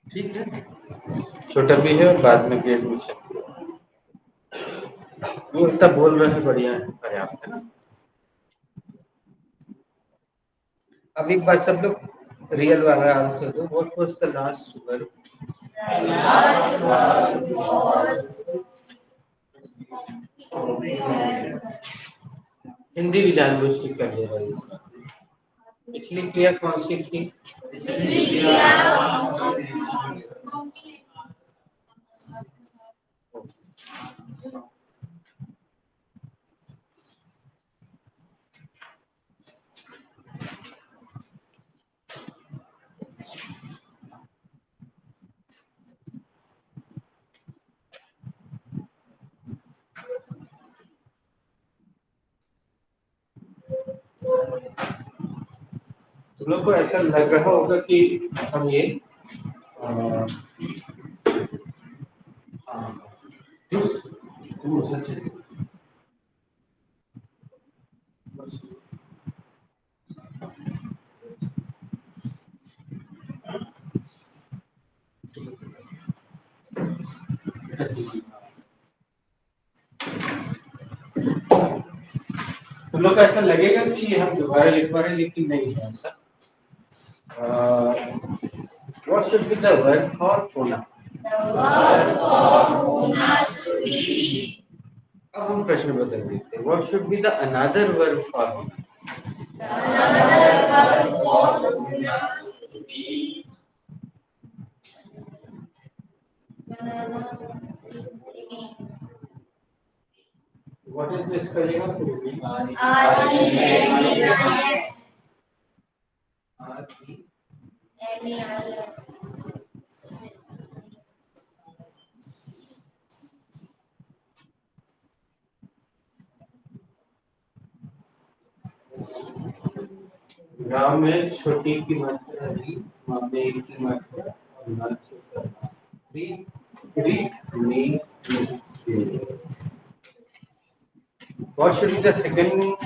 ठीक है, छोटा भी है और बाद में भी एडमिशन वो इतना बोल रहे हैं, बढ़िया है, पर्याप्त है ना। अब एक बार सब लोग रियल वाला आंसर दो। What was the last verb? Hindi भी जानबूझ के कर दे रहा है। पिछली क्रिया कौन सी थी? तुम लोग को ऐसा लग रहा होगा कि हम ये तुम लोग को ऐसा लगेगा कि हम दोबारा लिखवा रहे हैं, लेकिन नहीं है ऐसा। What should be the verb for होना? अब हम प्रश्न बदल देते हैं। What should be the another verb for होना? What is this spelling of remain? Ram में छोटी की मात्रा री, माँ में एक की मात्रा और ना छोटा री, री में What should be the second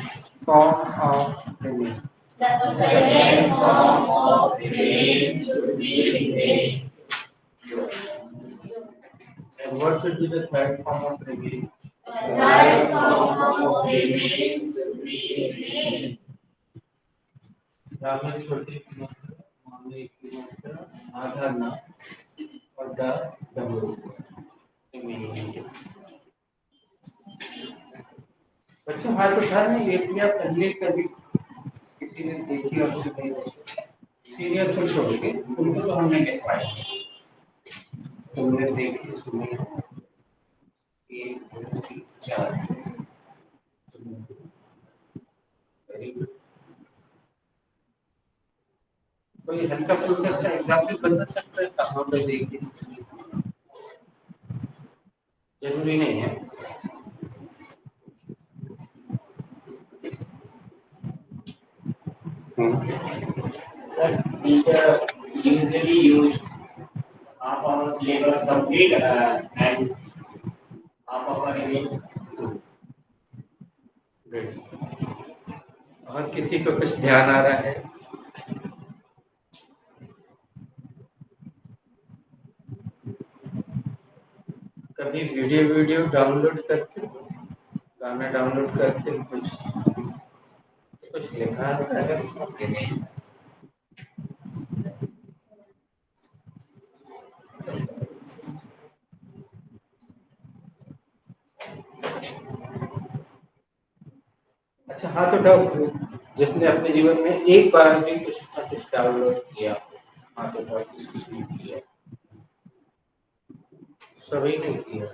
form of remain? The second form of remain should be remain. And what should be the third form of remain? The third form of remain should be remain. Ram में छोटी की मात्रा, माँ में एक की मात्रा, आधा ना और दा डबल remain. बच्चों हाथ उठा रहे हैं, ये क्रिया पहले कभी किसी ने देखी और सुनी नहीं। सीनियर को छोड़ के उनको तो हमने लिखवाया, तुमने देखी सुनी 1 2 3 4। Very good. कोई हल्का फुल्का सा एग्जाम्पल बता सकता है कहाँ पे देखी सुनी? जरूरी नहीं है। Sir, teacher usually use half of the syllabus complete and half of the remain. और किसी को कुछ ध्यान आ रहा है? कभी वीडियो डाउनलोड करके, गाना डाउनलोड करके कुछ लिखा है? अच्छा हाथ उठाओ जिसने अपने जीवन में एक बार भी कुछ ना कुछ डाउनलोड किया। हाथ उठाओ किसी ने किया? सभी ने किया।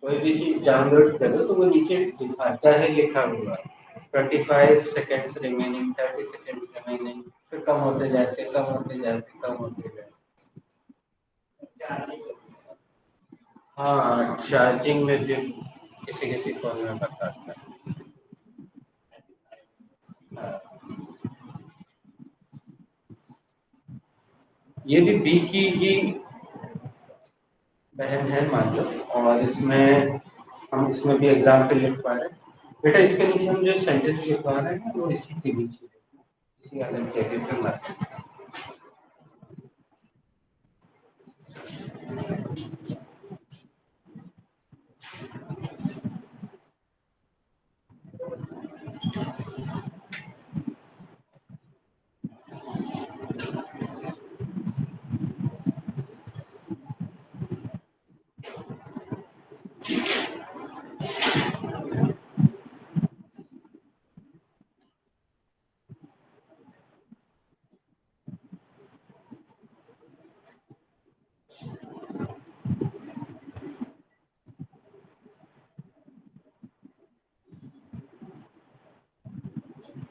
कोई भी चीज डाउनलोड करो तो वो नीचे दिखाता है लिखा हुआ 25 सेकेंड्स रिमेनिंग, 30 सेकेंड्स रिमेनिंग, फिर कम होते जाते कम होते जाते कम होते जाते। हाँ चार्जिंग में भी किसी किसी फोन में बताता है। ये भी बी की ही बहन है मान लो, और इसमें हम इसमें भी एग्जाम्पल लिख पा रहे हैं। बेटा इसके नीचे हम जो सेंटेंस लिखवा रहे हैं वो इसी के नीचे इसी अलग जगह पे मत।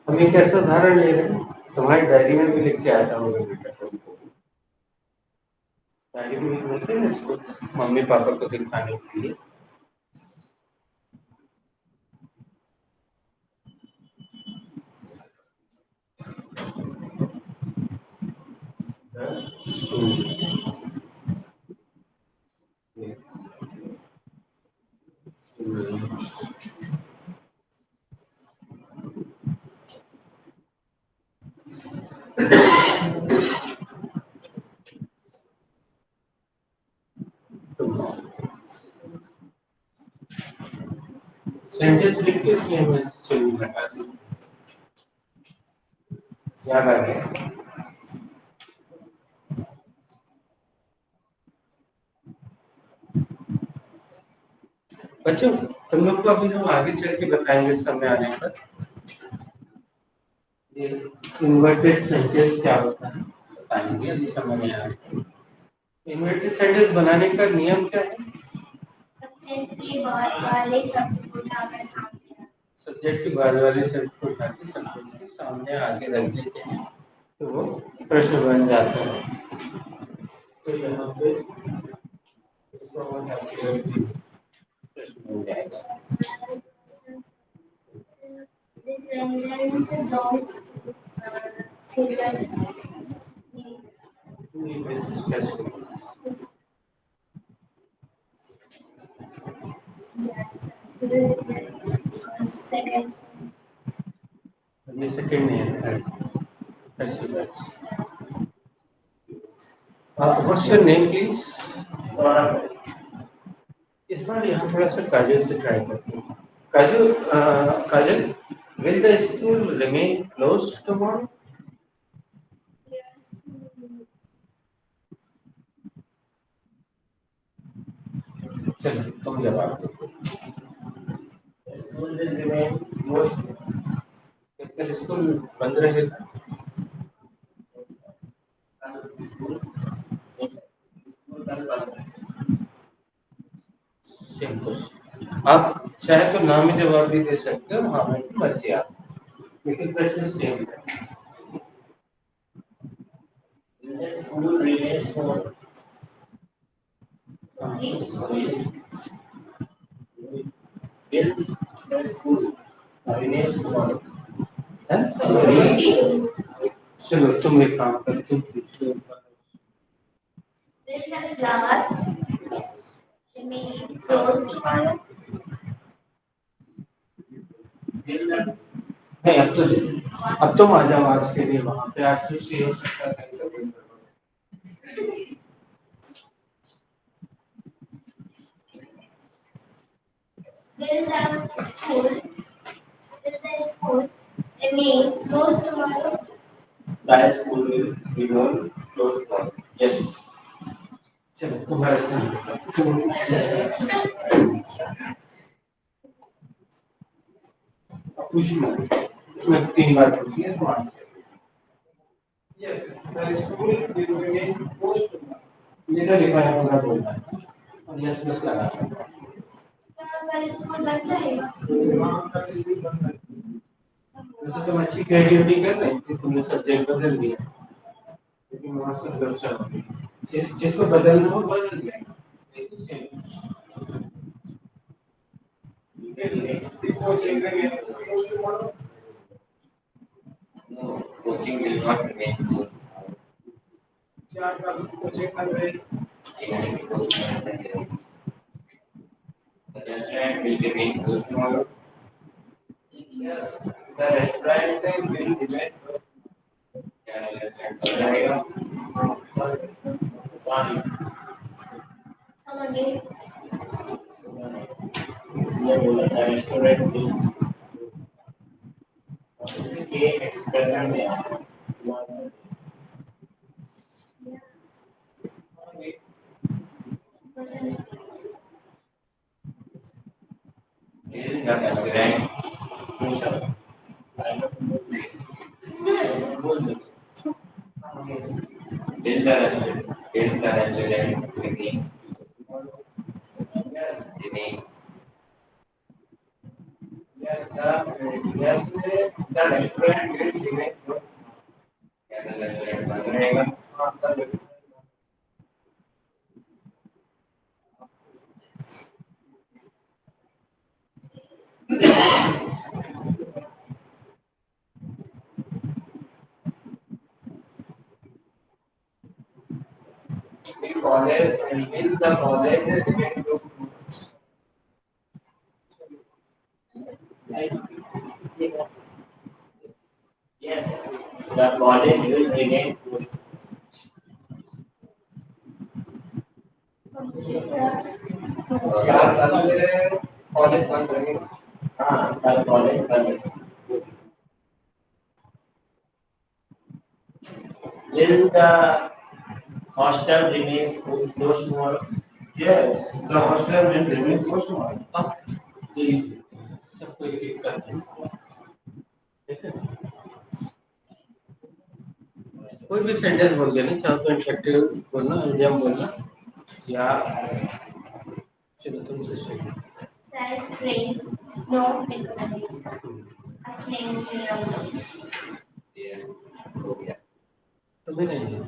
हम एक ऐसा उदाहरण ले रहे हैं, तुम्हारी डायरी में भी लिख के आता होगा बेटा। डायरी में लिख लेते हैं इसको मम्मी पापा को दिखाने के लिए। सेंटेंस लिख के इसलिए मैं चलिए हटा दूं। याद आ गया बच्चों, तुम लोग को अभी हम आगे चल के बताएंगे समय आने पर ये इन्वर्टेड सेंटेंस क्या होता है, बताएंगे अभी समय में आए। इन्वर्टेड सेंटेंस बनाने का नियम क्या है? सब्जेक्ट के बाद वाले शब्द को उठाकर सामने रख। सब्जेक्ट के बाद वाले शब्द को उठा के सब्जेक्ट के सामने आगे रख देते हैं तो वो प्रश्न बन जाता है। तो यहाँ पे इसको हम हटा के रख देंगे, प्रश्न बन जाएगा। This sentence don't figure ये बेसिस कैसे this second ये सेकंड नहीं है, थर्ड कैसे बैठ। What's your name please? इस बार यहाँ थोड़ा सा काजल से ट्राई करते हैं। काजल, will the school remain closed tomorrow? चलो तुम जवाब दो। School will remain closed. कल स्कूल बंद रहेगा? School कल बंद है। Same question. आप चाहे तो ना में जवाब भी दे सकते हो, हाँ में भी मर्जी आप, लेकिन प्रश्न सेम है। Will the school remain closed? Will the school remain closed? चलो तुम एक काम कर, तुम पूछो। Will the class remain closed tomorrow? Will the नहीं अब तुम आ जाओ आज के लिए वहाँ पे, आज से श्री हो सकता है तो कोई Will the school remain closed tomorrow? The school will remain closed tomorrow. Yes. चलो तुम्हारे साथ पूछना, उसमें 3 बार पूछिए तो answer. Yes, the school will remain closed tomorrow. ये जो लिखा है पूरा बोलना है और यस बस लगा है। कल स्कूल बंद रहेगा? वैसे तुम अच्छी क्रिएटिविटी कर रहे थे, तुमने सब्जेक्ट बदल दिया, लेकिन वहाँ से गलत हो गई। जिसको बदलना हो बदल दिया। No, coaching will not remain closed. The restaurant will remain closed tomorrow. Yes, the restaurant will remain. क्या restaurant रहेगा? Sorry. Come again. इसलिए बोला था restaurant will. इसी के expression में आता है. Question. Will the restaurant पूछा. ऐसा बोल दो. will the restaurant remains remain Yes, the restaurant will remain closed. क्या the restaurant बंद रहेगा? Will the college remain closed? Yes, the college will remain closed. क्या कल कॉलेज बंद रहेगा? हाँ, कल कॉलेज बंद रहेगा. Will the hostel remains closed tomorrow? Yes, the hostel will remain closed tomorrow. सबको एक एक करके कोई भी सेंटेंस बोल देना, चाहो तो इंटरेक्टिव बोलना, इडियम बोलना, या चलो तुमसे शुरू. Sad phrase. No difficulties. I think we are done. हो गया. तुम्हें नहीं है.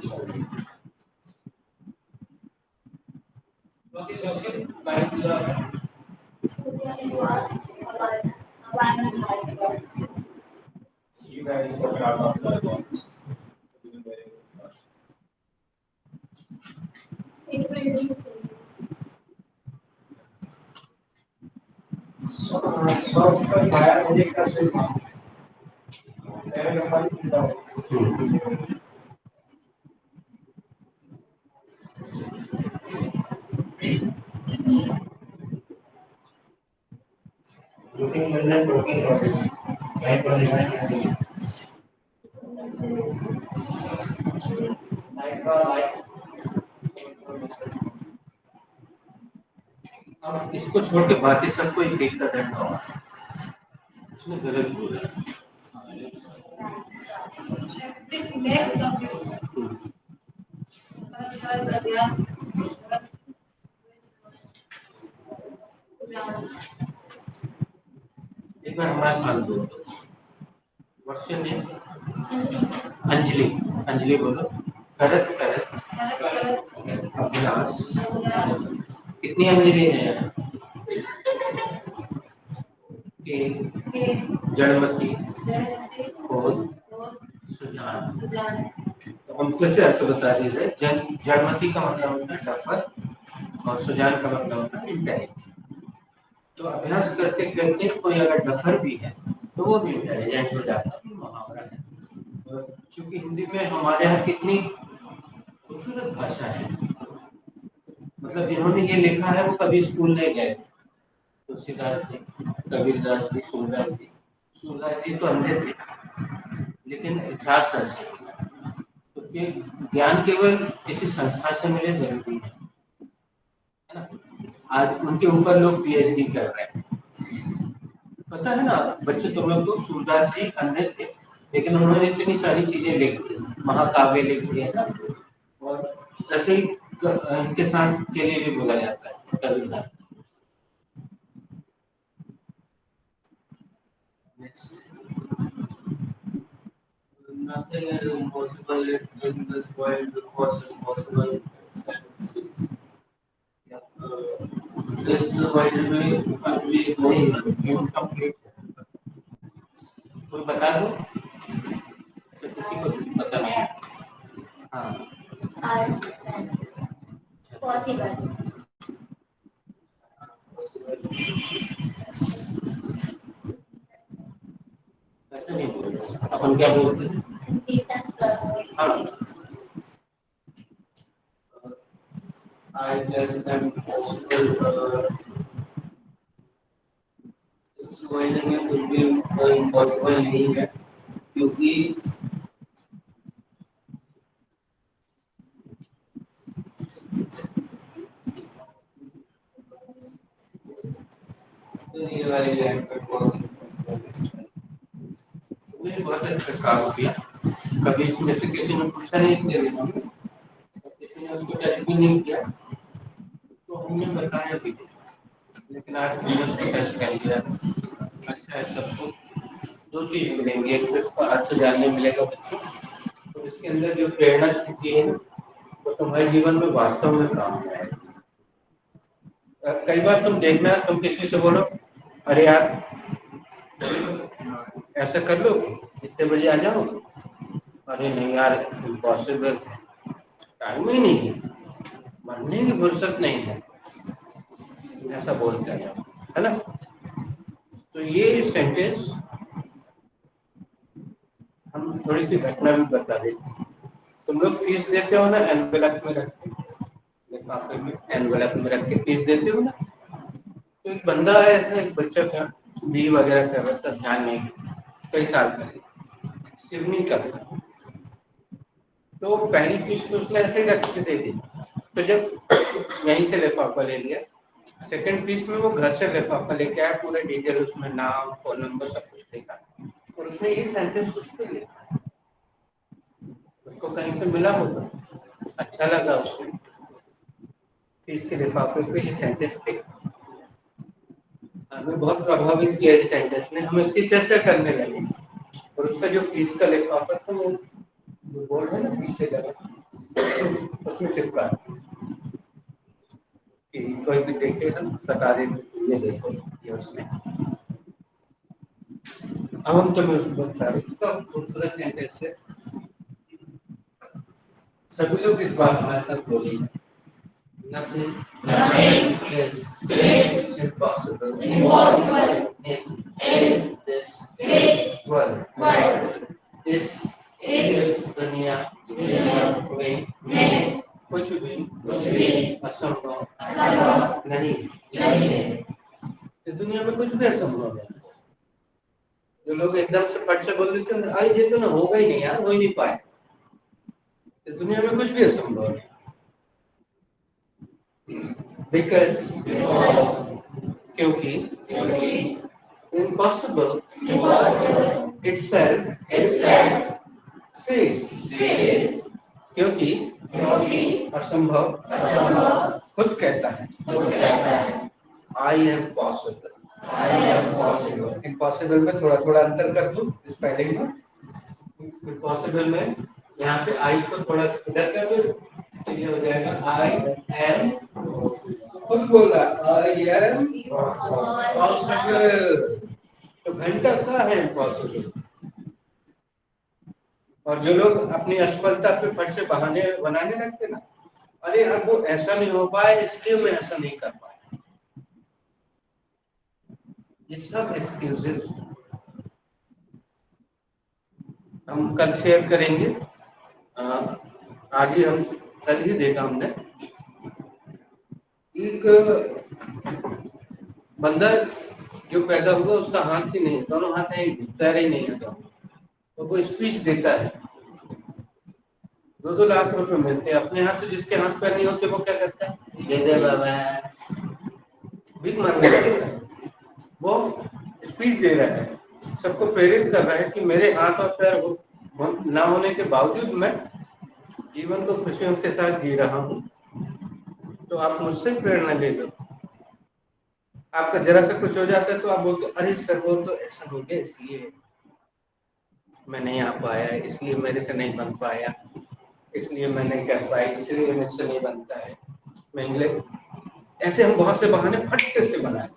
Surya, you are our You guys got out of the box. It will do. Soft fire project का switch. Level five down. Looking and looking for it. Right on the line. Lights. अब इसको छोड़ के बाकी सबको एक एक का दंड होगा. इसमें गलत बोला. This makes the एक बार हमारे साथ बोलो. What's your name? Anjali. Anjali बोलो. करत करत अभ्यास. कितनी अंजलि है यहाँ? जड़मती, खोद, सुजान. तो हम फिर से अर्थ बता दीजिए. जड़मती का मतलब होता है डफर और सुजान का मतलब होता है इंटेलिजेंट. तो अभ्यास करते करते कोई अगर डफर भी है तो वो भी इंटेलिजेंट हो जाता है. मुहावरा है. और चूंकि हिंदी में हमारे यहाँ कितनी खूबसूरत भाषा है, मतलब जिन्होंने ये लिखा है वो कभी स्कूल नहीं गए. तुलसीदास जी, कबीरदास जी, सूरदास जी. सूरदास जी तो अंधे थे लेकिन इतिहास से तो ज्ञान केवल किसी संस्था से मिले जरूरी है ना. आज उनके ऊपर लोग पीएचडी कर रहे हैं. पता है ना बच्चे, तुम लोग को सूरदास जी अंधे थे लेकिन उन्होंने इतनी सारी चीजें लिख दी, महाकाव्य लिख दिए ना. और ऐसे ही इनके साथ के लिए भी बोला जाता है Kabirdas. Nothing is impossible in this world because impossible senses. This world में अभी इनकम्प्लीट. कोई बता दो. अच्छा किसी को पता नहीं. हाँ possible. ऐसा नहीं बोलते, अपन क्या बोलते हैं? हाँ, I less than possible, इस महीने में कुछ भी इम्पॉसिबल नहीं है, क्योंकि तो ये वाली लाइन पर बहुत अच्छा काम किया। कभी इसमें से किसी ने पूछा नहीं कि किसी ने उसको टच भी नहीं किया, तो हमने बताया भी नहीं, लेकिन आज हमने उसको टच कर लिया। अच्छा है सबको। दो चीज मिलेंगी, एक तो इसका अर्थ जानने मिलेगा बच्चों, तो इसके अंदर जो प्रेरणा छिपी है ना, वो तुम्हारे जीवन में वास्तव में काम में आएगी। कई बार तुम देखना, तुम किसी से बोलो अरे यार ऐसा कर लो, इतने बजे आ जाओ, अरे नहीं यार इम्पॉसिबल है, टाइम ही नहीं है, मरने की फुर्सत नहीं है, ऐसा बोलते हैं, है ना? तो ये सेंटेंस हम थोड़ी सी घटना भी बता देते हैं। तुम लोग फीस देते हो ना, एनवेलप में रख के, लिफाफे में एनवेलप में रख के फीस देते हो ना। तो एक बंदा है ऐसा, एक बच्चा था, बी वगैरह कर रहा था, ध्यान नहीं, कई साल पहले सिवनी का था। तो पहली फीस तो उसने ऐसे ही रख के दे दी। तो जब यहीं से लिफाफा ले लिया, सेकंड पीस में वो घर से लिफाफा लेके आया, पूरे डिटेल उसमें नाम फोन नंबर सब कुछ लिखा, और उसने ये सेंटेंस उस पर लिखा। उसको कहीं से मिला होगा, अच्छा लगा उसने, फीस के लिफाफे पे ये सेंटेंस लिखा, हमें बहुत प्रभावित किया इस सेंटेंस ने। हम इसकी चर्चा करने लगे, और उसका जो फीस का लिफाफा था वो जो बोर्ड है ना पीछे लगा, उसमें चिपका कि कोई भी देखेगा बता देते ये देखो ये उसने। अब हम तुम्हें उसको बता रहे तो खूबसूरत सेंटेंस है, सभी लोग इस बात हमारे साथ बोलेंगे। Nothing is impossible in this world. इस दुनिया में कुछ भी असंभव नहीं है। इस दुनिया में कुछ भी असंभव नहीं। जो लोग एकदम से फट से बोल देते हैं अरे ये तो ना होगा ही नहीं यार, हो ही नहीं पाए, इस दुनिया में कुछ भी असंभव नहीं। Because क्योंकि impossible itself says क्योंकि असंभव खुद कहता है I am possible। इम्पॉसिबल में थोड़ा थोड़ा अंतर कर दूं इस पहले में। इम्पॉसिबल में यहाँ पे I को थोड़ा इधर कर दूं तो ये हो जाएगा I am, खुद बोल रहा I am possible। तो घंटा क्या है इम्पॉसिबल। और जो लोग अपनी असफलता पे फट से बहाने बनाने लगते ना, अरे अब वो ऐसा नहीं हो पाया इसलिए मैं ऐसा नहीं कर पाया, ये सब एक्सक्यूजेस हम कल शेयर करेंगे। आज ही हम कल ही देखा हमने, एक बंदा जो पैदा हुआ उसका हाथ ही नहीं, दोनों हाथ है पैर ही नहीं है, तो वो स्पीच देता है, 2-2 लाख रुपए मिलते हैं। अपने हाथ तो जिसके हाथ पैर नहीं होते वो क्या करता है, दे दे बाबा, भीख मांगने लगता है। वो स्पीच दे रहा है, सबको प्रेरित कर रहा है कि मेरे हाथ और पैर ना होने के बावजूद मैं जीवन को खुशियों के साथ जी रहा हूँ, तो आप मुझसे प्रेरणा ले लो। आपका जरा सा कुछ हो जाता है तो आप बोलते अरे सर वो तो ऐसा हो गया इसलिए मैं नहीं आ पाया, इसलिए मेरे से नहीं बन पाया, इसलिए मैं नहीं कर पाया, इसलिए मुझसे नहीं बनता है, मैं ऐसे हम बहुत से बहाने फटके से बनाए।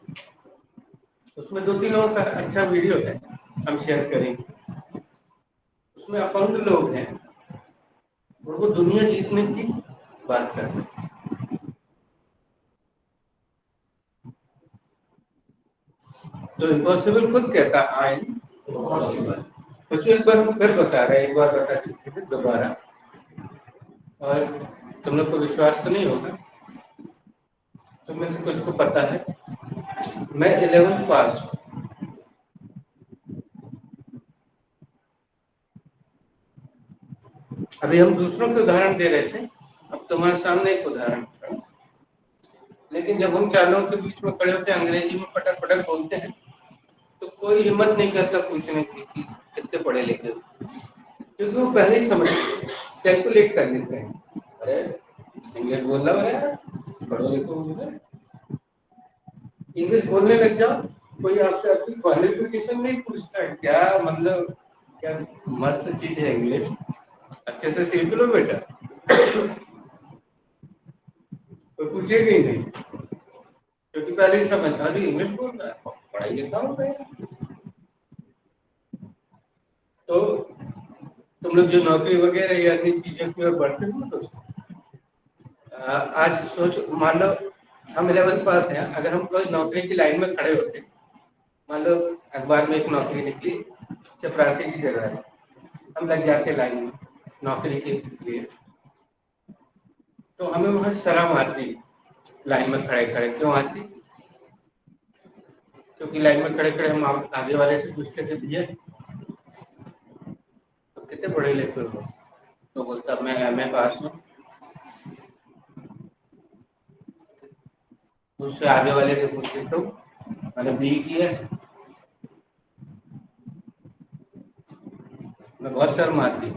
उसमें 2-3 लोगों का अच्छा वीडियो है, हम शेयर करेंगे। उसमें अपंग लोग हैं और वो दुनिया जीतने की बात कर रहे हैं। तो इम्पॉसिबल खुद कहता आई एम पॉसिबल। बच्चों एक बार हम फिर बता रहे हैं, एक बार बता चुके थे दोबारा, और तुम लोग को विश्वास तो नहीं होगा, तुम में से कुछ को पता है, मैं 11th पास हूँ। अभी हम दूसरों के उदाहरण दे रहे थे, अब तुम्हारे सामने एक उदाहरण खड़ा। लेकिन जब हम चारों के बीच में खड़े होकर अंग्रेजी में पटक पटक बोलते हैं तो कोई हिम्मत नहीं करता पूछने की कि कितने पढ़े लिखे हो, क्योंकि वो पहले ही समझते हैं, कैलकुलेट कर लेते हैं। अरे इंग्लिश बोल रहा है यार, पढ़ो लिखो बोल रहे, इंग्लिश बोलने लग जाओ, कोई आपसे आपकी क्वालिफिकेशन नहीं पूछता है, क्या मतलब क्या मस्त चीज है इंग्लिश, अच्छे से सीख लो बेटा, तो पूछेगा ही नहीं, क्योंकि पहले ही समझ अभी इंग्लिश बोल रहा है, पढ़ाई लिखा हो गया। तो तुम लोग जो नौकरी वगैरह या अन्य चीजों की ओर बढ़ते हो दोस्तों, आज सोच, मान लो हम 11th पास हैं, अगर हम कोई नौकरी की लाइन में खड़े होते, मान लो अखबार में एक नौकरी निकली, चपरासी की जगह है, हम लग जाते लाइन में नौकरी के लिए, तो हमें वहां शर्म आती लाइन में खड़े खड़े। क्यों आती? क्योंकि लाइन में खड़े खड़े हम आगे वाले से पूछते थे भैया तो कितने पढ़े लिखे हो, तो बोलता मैं MA पास हूँ। उससे आगे वाले से पूछते तो मैंने BE किया है। मैं बहुत शर्म आती,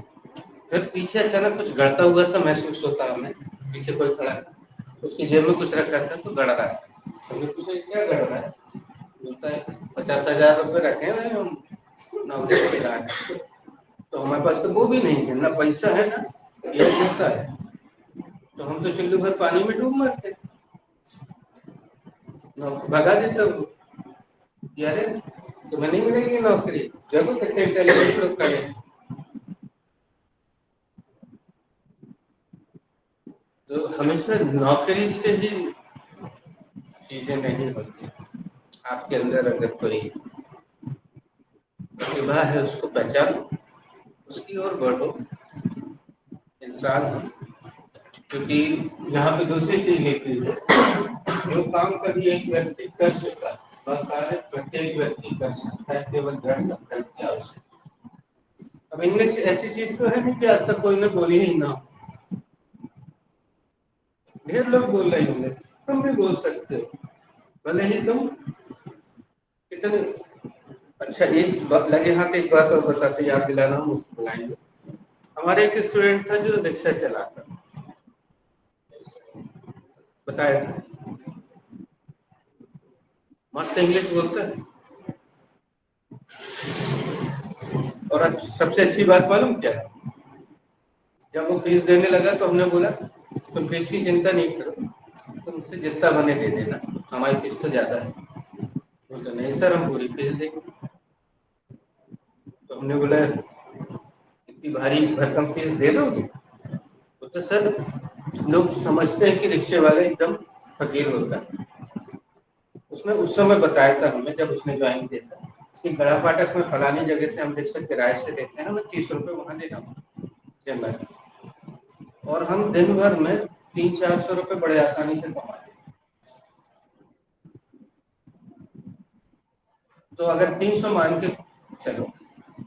फिर पीछे अचानक कुछ गड़ता हुआ सा महसूस होता हमें, पीछे कोई खड़ा, उसकी जेब में कुछ रखा था तो गड़ रहा है, हमने पूछा क्या गड़ रहा है, बोलता है 50,000 रुपये रखे हैं हम नौकरी के लिए, तो हमारे पास तो वो भी नहीं है, ना पैसा है ना ये होता है, तो हम तो चुल्लू भर पानी में डूब मरते, भगा देता वो, यार तुम्हें नहीं मिलेगी नौकरी, देखो कितने इंटेलिजेंट लोग खड़े हैं। तो हमेशा नौकरी से ही चीजें नहीं होती, आपके अंदर अगर कोई प्रतिभा है उसको पहचानो, उसकी ओर बढ़ो, इंसान हो। क्योंकि यहाँ पे दूसरी चीज लिखी है, जो काम कभी एक व्यक्ति कर सका वह कार्य प्रत्येक व्यक्ति कर सकता है, केवल दृढ़ संकल्प की आवश्यकता। अब इंग्लिश ऐसी चीज तो है नहीं कि आज तक कोई ने बोली ही ना, ढेर लोग बोल रहे हैं, तुम भी बोल सकते हो, भले ही तुम कितने अच्छा। एक लगे हाथ एक बात और बताते, याद दिलाना, हम उसको बुलाएंगे। हमारे एक स्टूडेंट था जो रिक्शा चलाता, बताया था, मस्त इंग्लिश बोलता है, और सबसे अच्छी बात मालूम क्या है, जब वो फीस देने लगा तो हमने बोला तुम फीस की चिंता नहीं करो, तुम उससे जितना बने दे देना, हमारी फीस तो ज्यादा है। तो नहीं सर हम पूरी फीस देंगे। तो हमने बोला इतनी भारी भरकम फीस दे दोगे? तो सर लोग समझते हैं कि रिक्शे वाला एकदम फकीर होता है। उसने उस समय बताया था हमें, जब उसने ज्वाइन किया था, कि गड़ा फाटक में फलानी जगह से हम रिक्शा किराए से लेते हैं, हमें 30 रुपये वहां देना, और हम दिन भर में 300-400 रुपये बड़े आसानी से कमा लेते। तो अगर 300 मान के चलो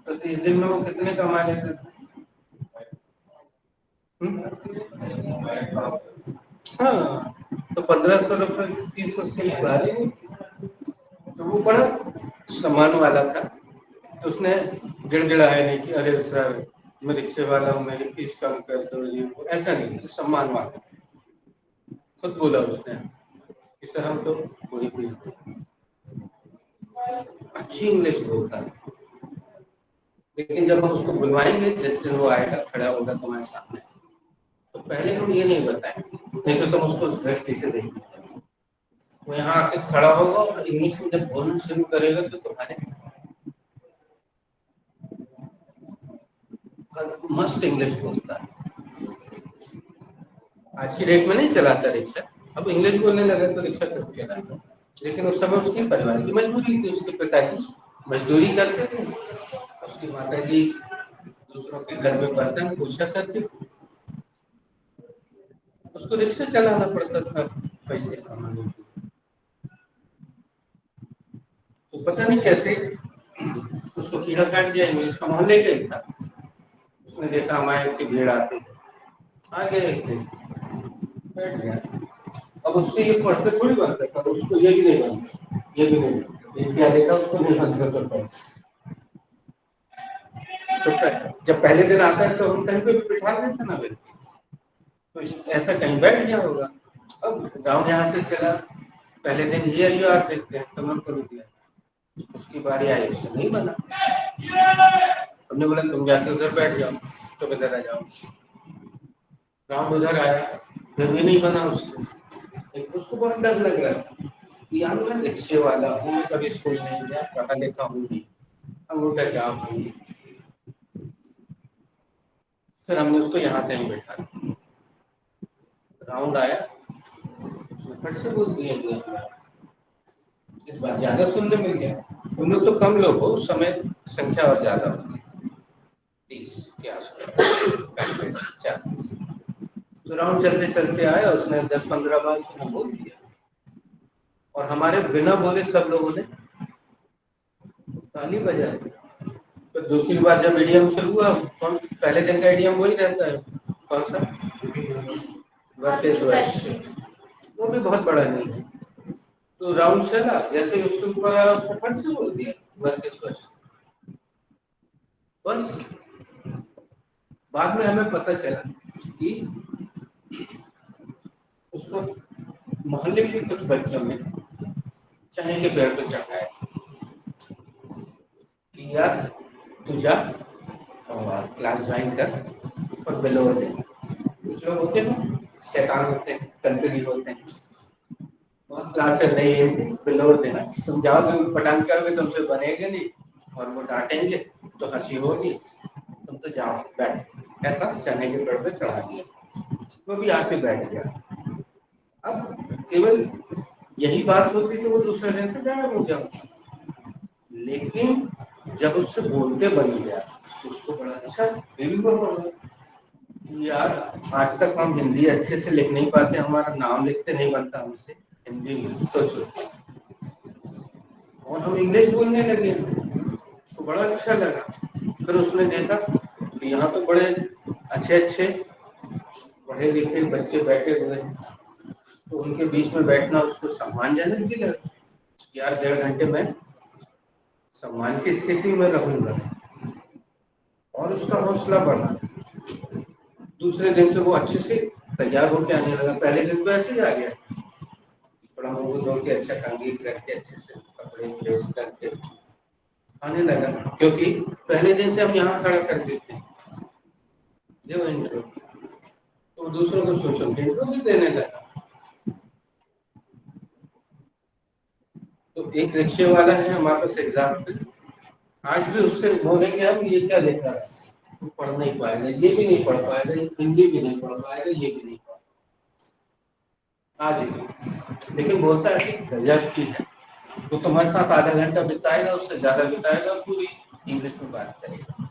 तो 30 दिन में वो कितने कमा लेते थे? हाँ, तो 1500 रुपये फीस उसके लिए भारी नहीं थी। तो वो बड़ा सम्मान वाला था, तो उसने गिड़गिड़ाया नहीं कि अरे सर मैं रिक्शे वाला हूँ, मेरी फीस कम कर दो, ये ऐसा नहीं, तो सम्मान वाला खुद बोला उसने कि सर हम तो पूरी फीस दें। अच्छी इंग्लिश बोलता है, लेकिन जब हम उसको बुलवाएंगे, जिस दिन वो आएगा खड़ा होगा तुम्हारे सामने, तो पहले हम ये नहीं बताएंगे, नहीं तो तुम उसको उस दृष्टि से देखेंगे। वो यहाँ आके खड़ा होगा और इंग्लिश में जब बोलना शुरू करेगा तो तुम्हारे मस्त इंग्लिश बोलता है। आज की डेट में नहीं चलाता रिक्शा, अब इंग्लिश बोलने लगा तो रिक्शा चल चलाता, लेकिन उस समय उसके परिवार की मजबूरी थी, उसके पिता की मजदूरी करते थे, और उसकी माता जी दूसरों के घर में बर्तन पूछा करती, उसको रिक्शा चलाना पड़ता था पैसे कमाने के लिए। तो पता नहीं कैसे उसको कीड़ा काट गया, इंग्लिश का मोहल्ले के था। उसने देखा हमारे की भीड़ आती, आ गया एक दिन बैठ गया। अब उससे ये पढ़ते थोड़ी बनता था, उसको ये भी नहीं बनता, ये भी नहीं बनता, ये क्या देखा उसको नहीं बनता तो पढ़। तो जब पहले दिन आता है तो हम कहीं पे भी बिठा देते ना फिर, तो ऐसा कहीं बैठ गया होगा। अब गाँव यहाँ से चला, पहले दिन ये यार देखते हैं तो करो दिया, उसकी बारी आई, उससे नहीं बना। हमने बोला तुम जाके उधर बैठ जाओ, तो इधर आ जाओ। राउंड उधर आया, फिर भी नहीं बना उससे। एक तो उसको बहुत डर लग रहा था कि यार मैं रिक्शे वाला हूँ, मैं कभी स्कूल नहीं गया, पढ़ा लिखा हूँ नहीं, अंगूठा छाप हूँ। फिर हमने उसको यहाँ कहीं बैठा दिया। राउंड आया, उसने फट से बोल दिया, इस बार ज्यादा सुनने मिल गया। तुम लोग तो कम लोग हो, उस समय संख्या और ज्यादा होती, 30 के आसपास। तो राउंड चलते चलते आया, उसने 10-15 बार उसने बोल दिया, और हमारे बिना बोले सब लोगों ने ताली बजा दी। तो दूसरी बार जब ईडीएम शुरू हुआ, कौन पहले दिन का ईडीएम वही रहता है, कौन सा, वो भी बहुत बड़ा नहीं है। तो राउंड चला, जैसे उसके ऊपर आया उसने फट से बोल दिया वर्केश्वर। बस बाद में हमें पता चला कि उसको मोहल्ले के कुछ बच्चों ने चने के पेड़ पे चढ़ाया कि यार तू जा और क्लास ज्वाइन कर और बेलोर दे। कुछ लोग होते हैं शैतान होते हैं, कंकरी होते हैं, बहुत क्लास नहीं है, बेलोर देना, तुम जाओगे पटान करोगे तुमसे बनेगा नहीं, और वो डांटेंगे तो हंसी होगी, तुम तो जाओ बैठ। ऐसा चने के पेड़ पे चढ़ा दिया, वो भी आके बैठ गया। अब केवल यही बात होती तो वो दूसरे दिन से गायब हो जाता, लेकिन जब उससे बोलते बन गया तो उसको बड़ा अच्छा फील होगा। यार आज तक हम हिंदी अच्छे से लिख नहीं पाते, हमारा नाम लिखते नहीं बनता हमसे हिंदी में, सोचो, और हम इंग्लिश बोलने लगे, उसको बड़ा अच्छा लगा। फिर उसने देखा कि यहाँ तो बड़े अच्छे अच्छे पढ़े लिखे बच्चे बैठे हुए हैं, तो उनके बीच में बैठना उसको सम्मानजनक भी लगा। यार 1.5 घंटे में सम्मान की स्थिति में रहूंगा, और उसका हौसला बढ़ा। दूसरे दिन से वो अच्छे से तैयार होकर आने लगा। पहले दिन तो ऐसे ही आ गया, थोड़ा मुंह धो के अच्छा कंघी करके अच्छे से कपड़े प्रेस करके आने लगा, क्योंकि पहले दिन से हम यहाँ खड़ा कर देते हैं जो इंट्रो, तो दूसरों को सोचो इंट्रो भी देने लगा। तो एक रिक्शे वाला है हमारे पास एग्जाम्पल, आज भी उससे बोलेंगे हम ये क्या लेता है, तो पढ़ नहीं पाएगा, ये भी नहीं पढ़ पाएगा, हिंदी भी नहीं पढ़ पाएगा, ये भी नहीं पढ़ आज भी, लेकिन बोलता है कि गजब की है, तो तुम्हारे साथ आधा घंटा बिताएगा, उससे ज्यादा बिताएगा, पूरी इंग्लिश में बात करेगा।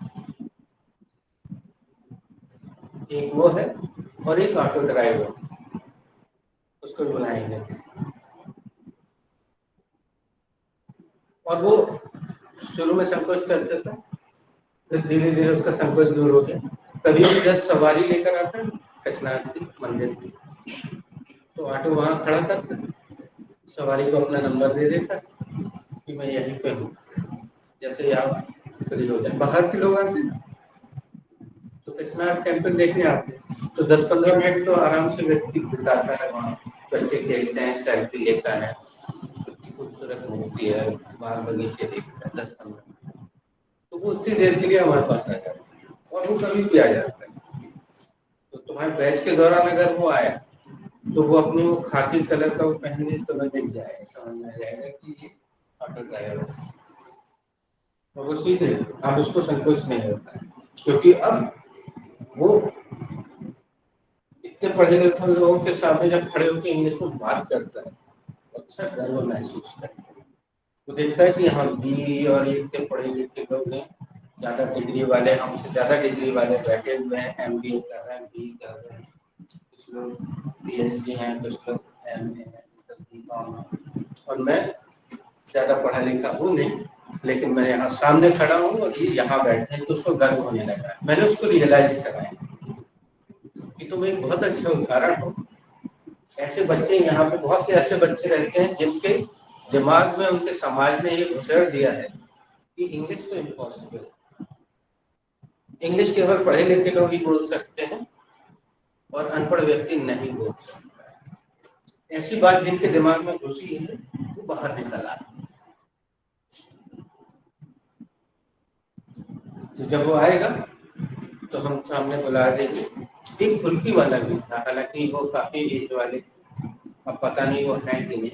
एक वो है, और एक ऑटो ड्राइवर, उसको बुलाएंगे, और वो शुरू में संकोच करता था, फिर धीरे धीरे उसका संकोच दूर हो गया। कभी भी जब सवारी लेकर आता है कचनाथ मंदिर की, तो ऑटो वहां खड़ा करता, सवारी को अपना नंबर दे देता कि मैं यहीं पे हूँ, जैसे आप फ्री हो जाए। बाहर के लोग आते हैं तो कचनाथ टेम्पल देखने आते हैं, तो 10-15 मिनट तो आराम से व्यक्ति बिताता है वहाँ, बच्चे खेलते हैं, सेल्फी लेता है, खूबसूरत मूर्ति है, बाग बगीचे देखता है 10-15, तो वो उतनी देर के लिए हमारे पास आ जाता है, और वो कभी भी आ जाता है। तो तुम्हारे बैच के दौरान अगर वो आया तो वो अपनी वो खाकी कलर का वो पहने तो मैं दिख जाएगा, समझ में आ जाएगा कि ये ऑटो ड्राइवर है, और वो सीधे, अब उसको संकोच नहीं होता है, क्योंकि अब वो इतने पढ़े लिखे लोगों के सामने जब खड़े होकर इंग्लिश में बात करता है, अच्छा गर्व महसूस करता है। वो देखता है कि हाँ बी और इतने पढ़े लिखे लोग हैं, ज़्यादा डिग्री वाले, हमसे ज़्यादा डिग्री वाले बैठे हुए हैं, MBA कर रहे हैं, BE कर रहे हैं, कुछ लोग PhD हैं, कुछ लोग MA हैं, कुछ लोग BCom हैं, और मैं ज़्यादा पढ़ा लिखा हूँ नहीं, लेकिन मैं यहाँ सामने खड़ा हूँ और ये यहाँ बैठे हैं तो उसको गर्व होने लगा है। मैंने उसको रियलाइज कराया कि तुम एक बहुत अच्छा उदाहरण हो। ऐसे बच्चे यहाँ पे, बहुत से ऐसे बच्चे रहते हैं जिनके दिमाग में, उनके समाज ने ये घुसेड़ दिया है कि इंग्लिश तो इम्पॉसिबल है, इंग्लिश केवल पढ़े लिखे लोग ही बोल सकते हैं और अनपढ़ व्यक्ति नहीं बोल सकता है। ऐसी बात जिनके दिमाग में घुसी है वो बाहर निकल आ। तो जब वो आएगा तो हम सामने बुला देंगे। एक फुल्की वाला भी था, हालांकि वो काफी एज वाले, अब पता नहीं वो है कि नहीं।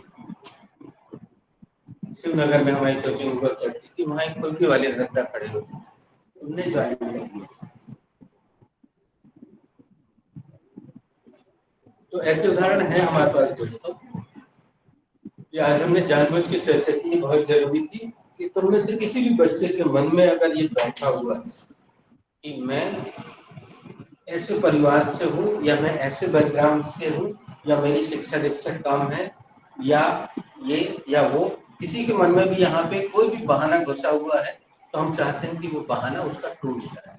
शिवनगर में हमारी कोचिंग हुआ करती थी, वहाँ एक फुल्की वाले दादा खड़े होते, उनने ज्वाइन कर दिया। तो ऐसे उदाहरण है हमारे पास दोस्तों। ये आज हमने जानबूझ के चर्चा की, बहुत जरूरी थी कि तुम में से किसी भी बच्चे के मन में अगर ये बैठा हुआ है कि मैं ऐसे परिवार से हूँ, या मैं ऐसे बैकग्राउंड से हूँ, या मेरी शिक्षा दीक्षा कम है, या ये या वो, किसी के मन में भी यहाँ पे कोई भी बहाना घुसा हुआ है, तो हम चाहते हैं कि वो बहाना उसका टूट जाए।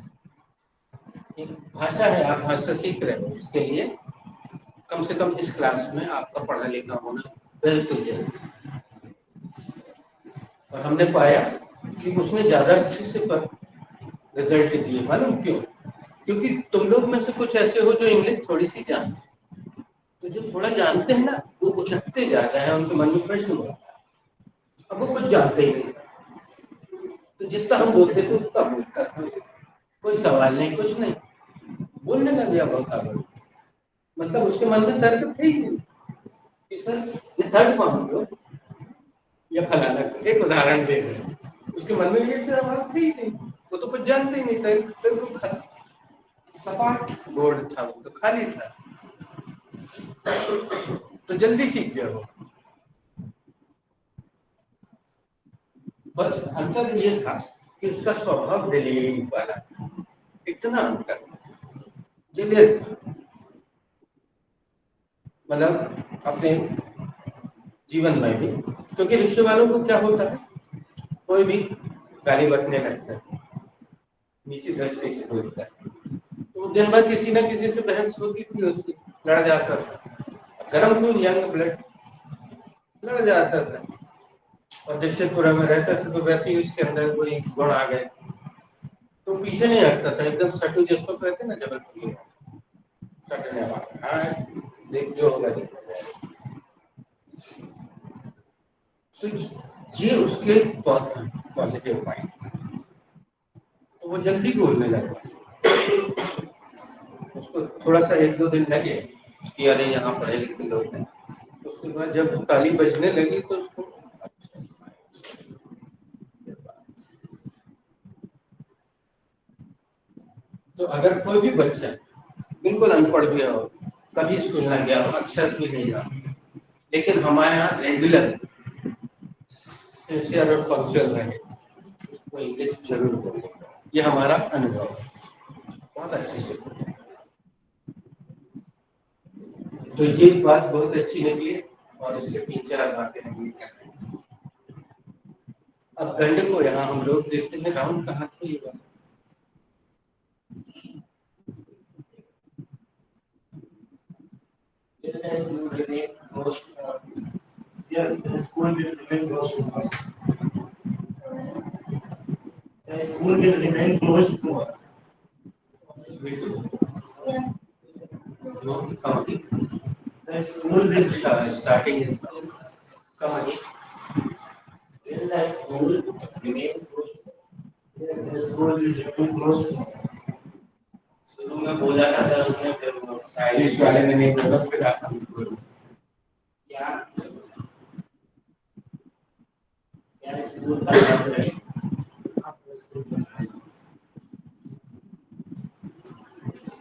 एक भाषा है, आप भाषा सीख रहे हो, इसके लिए कम से कम इस क्लास में आपका पढ़ा लिखा होना बिल्कुल जरूरी। और हमने पाया कि उसने ज्यादा अच्छे से रिजल्ट दिए। मालूम क्यों? क्योंकि तुम लोग में से कुछ ऐसे हो जो इंग्लिश थोड़ी सी जानते हैं, तो जो थोड़ा जानते हैं ना, वो उछटते जाता है, उनके मन में प्रश्न होता है। अब वो कुछ जानते ही नहीं, तो जितना हम बोलते थे उतना बोलता था, कोई सवाल नहीं, कुछ नहीं, बोलने लग गया बहुत। मतलब उसके मन में तर्क थे ही नहीं कि सर ये थर्ड फॉर्म लो या फलाना। एक उदाहरण दे रहे, उसके मन में ये सवाल थे ही नहीं, वो तो कुछ जानते ही नहीं, तर्क सपाट बोर्ड था, वो तो खाली था, तो जल्दी सीख गया वो। बस अंतर ये था कि उसका स्वभाव डिलीवरी वाला, इतना अंतर क्लियर था। मतलब अपने जीवन में भी, क्योंकि रिक्शे वालों को क्या होता है, कोई भी गाली बकने लगता है, नीचे दृष्टि से बोलता है, तो दिन भर किसी न किसी से बहस होती थी उसकी, लड़ जाता था, गर्म खून यंग ब्लड, लड़ जाता था। और दक्षिणपुरा में रहता था तो वैसे ही उसके अंदर कोई गुण आ गए, तो पीछे नहीं हटता था, एकदम सटू, जिसको कहते हैं ना जबलपुरी सटने वाला, हाँ देख जो होगा देखा जाएगा। तो ये उसके पॉजिटिव पॉइंट, तो वो जल्दी बोलने लगा। उसको थोड़ा सा 1-2 दिन लगे कि अरे यहाँ पढ़े लिखे लोग हैं, उसके बाद जब ताली बजने लगी तो उसको, तो अगर कोई भी बच्चा बिल्कुल अनपढ़ भी हो, कभी स्कूल ना गया हो, अक्षर भी नहीं जाना, लेकिन हमारे यहाँ रेगुलर सिंसियर और पंक्चुअल रहे, वो इंग्लिश जरूर बोलेगा। ये हमारा अनुभव बहुत अच्छे से। तो ये बात बहुत अच्छी निकली और इससे 3-4 बातें निकली कर रहे हैं। अब दंड को यहाँ हम लोग देखते हैं, राउंड कहाँ थे ये बात। Yes, you remain close to us. Yes, the school will remain close to us. The school will remain close to us. Yeah. No, come again. The school will Starting is come again. will the school remain close to us. Yes, the school will remain close to us. शुरू में बोला था sir उसने, फिर वो English वाले ने नहीं बोला, फिर आप बोलो। क्या स्कूल का नाम है?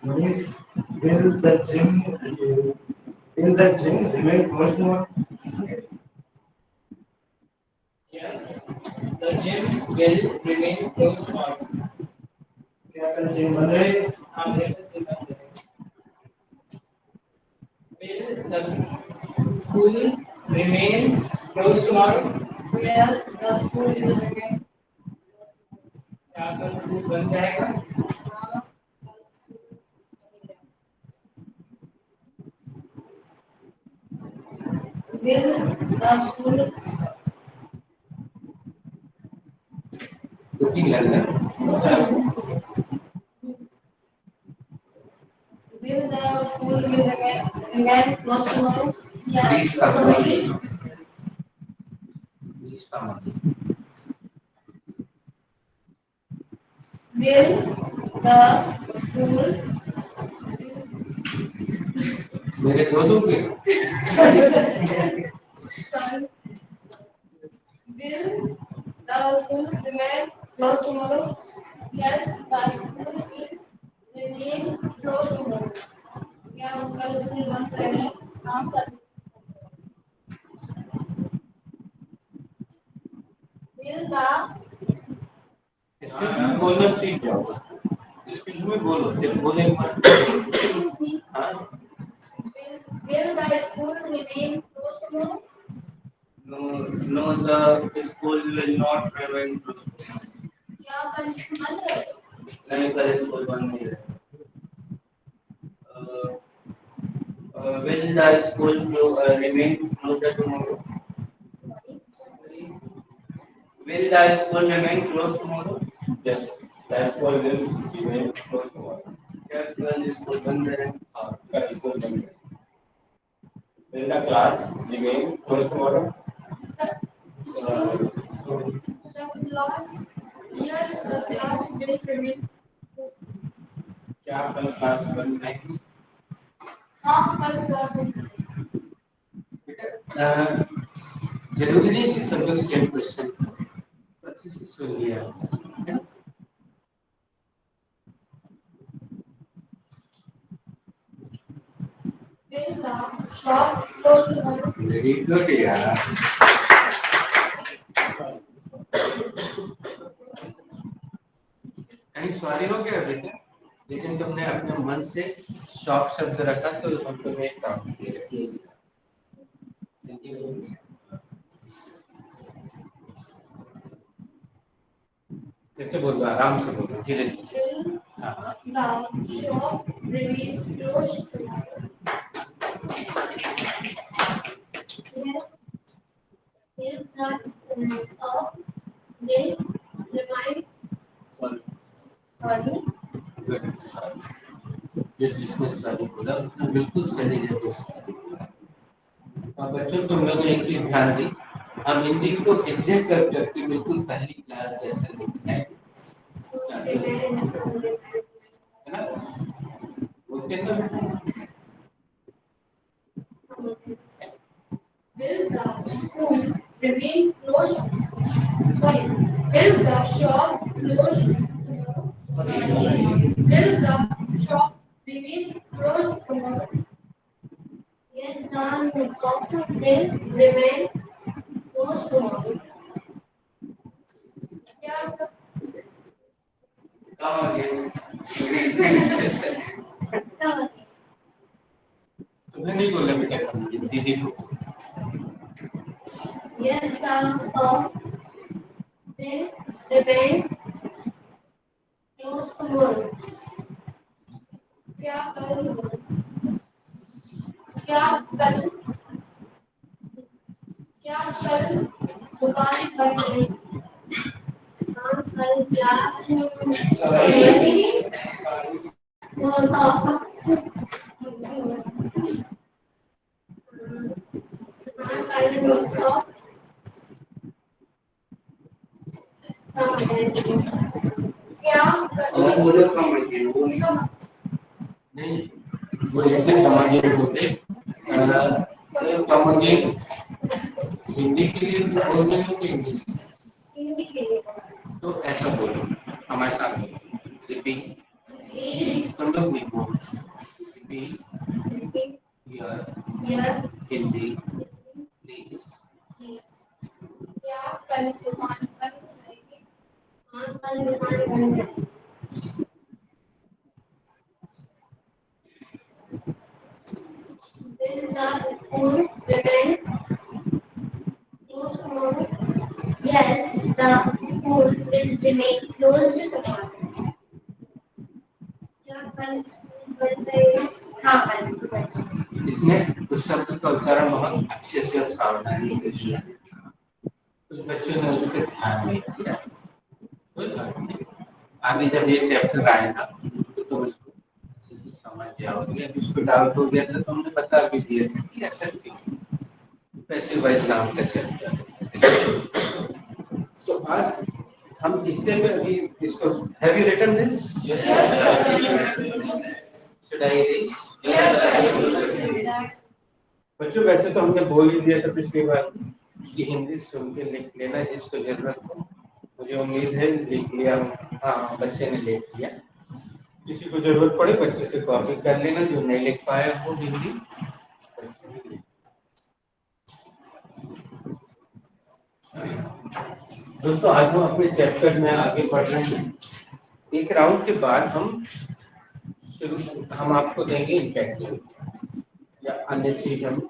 Means will the gym remain close to us? Yes, the gym will remain close to us. कल जिम बंद रहे। हाँ मेरे the school remain closed tomorrow? Yes, the school will remain. क्या कल स्कूल बंद रहेगा? हाँ, will the school looking London. will the school will remain closed tomorrow? Please come on. Please come on. Will the school मेरे दोस्तों के sorry, will the school remain closed tomorrow? Yes, the school will remain closed tomorrow. क्या कल school बंद रहेगा? हाँ, कल will the इसमें बोलना सीख जाओ। इसमें में बोलो, जब बोले excuse me, हाँ will the school remain closed tomorrow? No, the school will not remain closed. क्या कल स्कूल बंद रहेगा? नहीं कल स्कूल बंद नहीं रहेगा। Will the school remain closed tomorrow? Will the school remain closed tomorrow? yes, that school will remain closed tomorrow. क्या कल स्कूल बंद रहेगा? हाँ, कल स्कूल बंद है। Will the class remain closed tomorrow? The class, yes, the class will remain. क्या कल क्लास बंद नहीं? हाँ, कल क्लास में बेटा जरूरी नहीं कि सब लोग सेम क्वेश्चन अच्छे से सुन लिया है ना? will the shop close tomorrow? Very good यार। कहीं सॉरी हो गया बेटा, लेकिन तुमने अपने मन से शॉप शब्द रखा तो हम तुम्हें एक काम किए। कैसे बोलो, आराम से बोलो, धीरे धीरे। Will हाँ the shop remain closed tomorrow? Yes. Will the shop will remain sorry? Good. जिसने सॉरी बोला उसने बिल्कुल सही जगह। और बच्चों तुम लोगों ने एक चीज ध्यान दी, हम हिंदी को एडजस्ट कर करके बिल्कुल पहली क्लास जैसा लिखना है ना? बोलते हैं ना? Will the school remain closed? Sorry. Will the shop close tomorrow? Will the shop remain closed tomorrow? Yes, the shop will remain closed tomorrow. क्या कहाँ आ गए? तुम्हें नहीं बोला बेटा, दीदी को। Yes, the shop will remain closed tomorrow. क्या कल दुकान बंद रहेगी? हाँ, कल क्लास वो सब कल शॉप क्या और बोलो कम है वो नहीं, वो ऐसे कमांडर होते कमांडर हिंदी के लिए बोलने हो कि इंग्लिश? हिंदी के लिए तो ऐसा बोलो हमारे साथ बोलो, रिपीट। तुम लोग नहीं बोलो, रिपीट यार हिंदी प्लीज। क्या कल दुकान बंद रहेगी? हाँ, कल दुकान बंद रहेगी। will remain closed tomorrow. क्या कल स्कूल बंद रहेगा? हाँ कल स्कूल बंद रहेगा। इसने उस शब्द का उच्चारण बहुत अच्छे से और सावधानी से किया। कुछ बच्चों ने उस पर ध्यान नहीं दिया। कोई बात नहीं, आगे जब ये चैप्टर आएगा तो तुम इसको अच्छे से समझ जाओगे। अब इसको डाउट हो गया था तो हमने बता भी दिया था कि ऐसा क्यों। पैसिव वॉइस नाम का चैप्टर। तो आज हम इतने में अभी इसको have you written this? Should I read? बच्चों वैसे तो हमने बोल ही दिया था पिछली बार कि हिंदी सुन के लिख लेना जिसको जरूरत हो। मुझे उम्मीद है लिख लिया। हाँ बच्चे ने लिख लिया। किसी को जरूरत पड़े बच्चे से कॉपी कर लेना, जो नहीं लिख पाया वो हिंदी। दोस्तों आज हम अपने चैप्टर में आगे बढ़ रहे हैं। एक राउंड के बाद हम आपको देंगे इंपैक्ट या अन्य चीज हम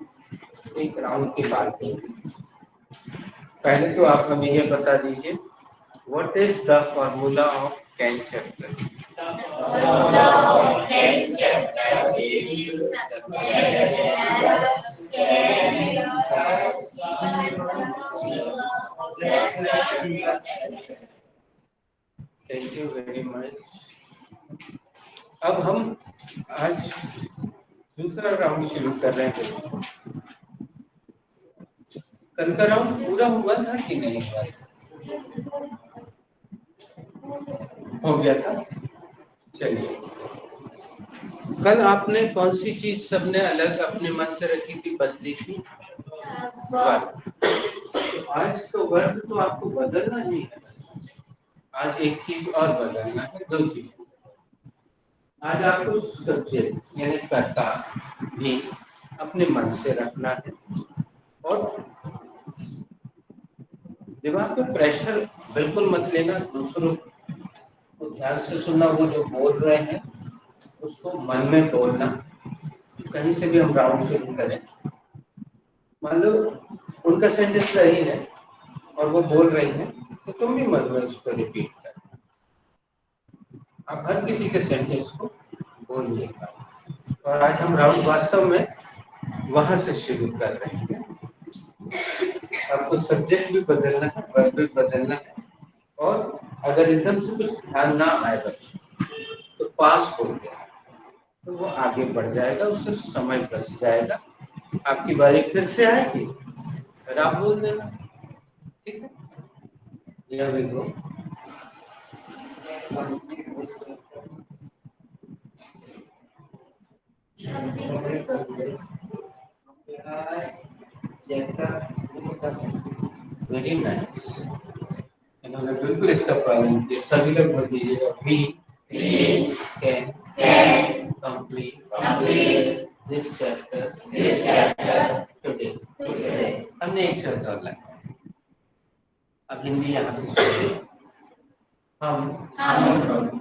एक राउंड के बाद देंगे। पहले तो आप हमें ये बता दीजिए what is the formula of can chapter? Thank you very much. अब हम आज दूसरा राउंड शुरू कर रहे हैं। कल का राउंड पूरा हुआ था कि नहीं हुआ? हो गया था। चलिए, कल आपने कौन सी चीज सबने अलग अपने मन से रखी थी, बदली थी? वर्ब। तो आज तो वर्ब तो आपको बदलना ही है। आज एक चीज और बदलना है, दो चीज। आज आपको सब्जेक्ट यानी कर्ता भी अपने मन से रखना है और दिमाग पे प्रेशर बिल्कुल मत लेना। दूसरों को ध्यान से सुनना, वो जो बोल रहे हैं उसको मन में बोलना। कहीं से भी हम राउंड शुरू करें, मान लो उनका सेंटेंस सही है और वो बोल रही है तो तुम भी मन में उसको रिपीट कर। आप हर किसी के सेंटेंस को बोलिएगा। और आज हम राउंड वास्तव में वहां से शुरू कर रहे हैं। आपको सब्जेक्ट भी बदलना है, वर्ब भी बदलना है। और अगर एकदम से कुछ ध्यान ना आए बच्चों तो पास हो गया तो वो आगे बढ़ जाएगा, उससे समय बच जाएगा। आपकी बारी फिर से आएगी फिर आप बोल देना, ठीक है? Here we go. Very nice. इन्होंने बिल्कुल इसका पालन किया। सभी लोग बोल दीजिएगा we can complete this chapter today. हमने एक शब्द और लाया। अब हिंदी यहाँ से शुरू। हम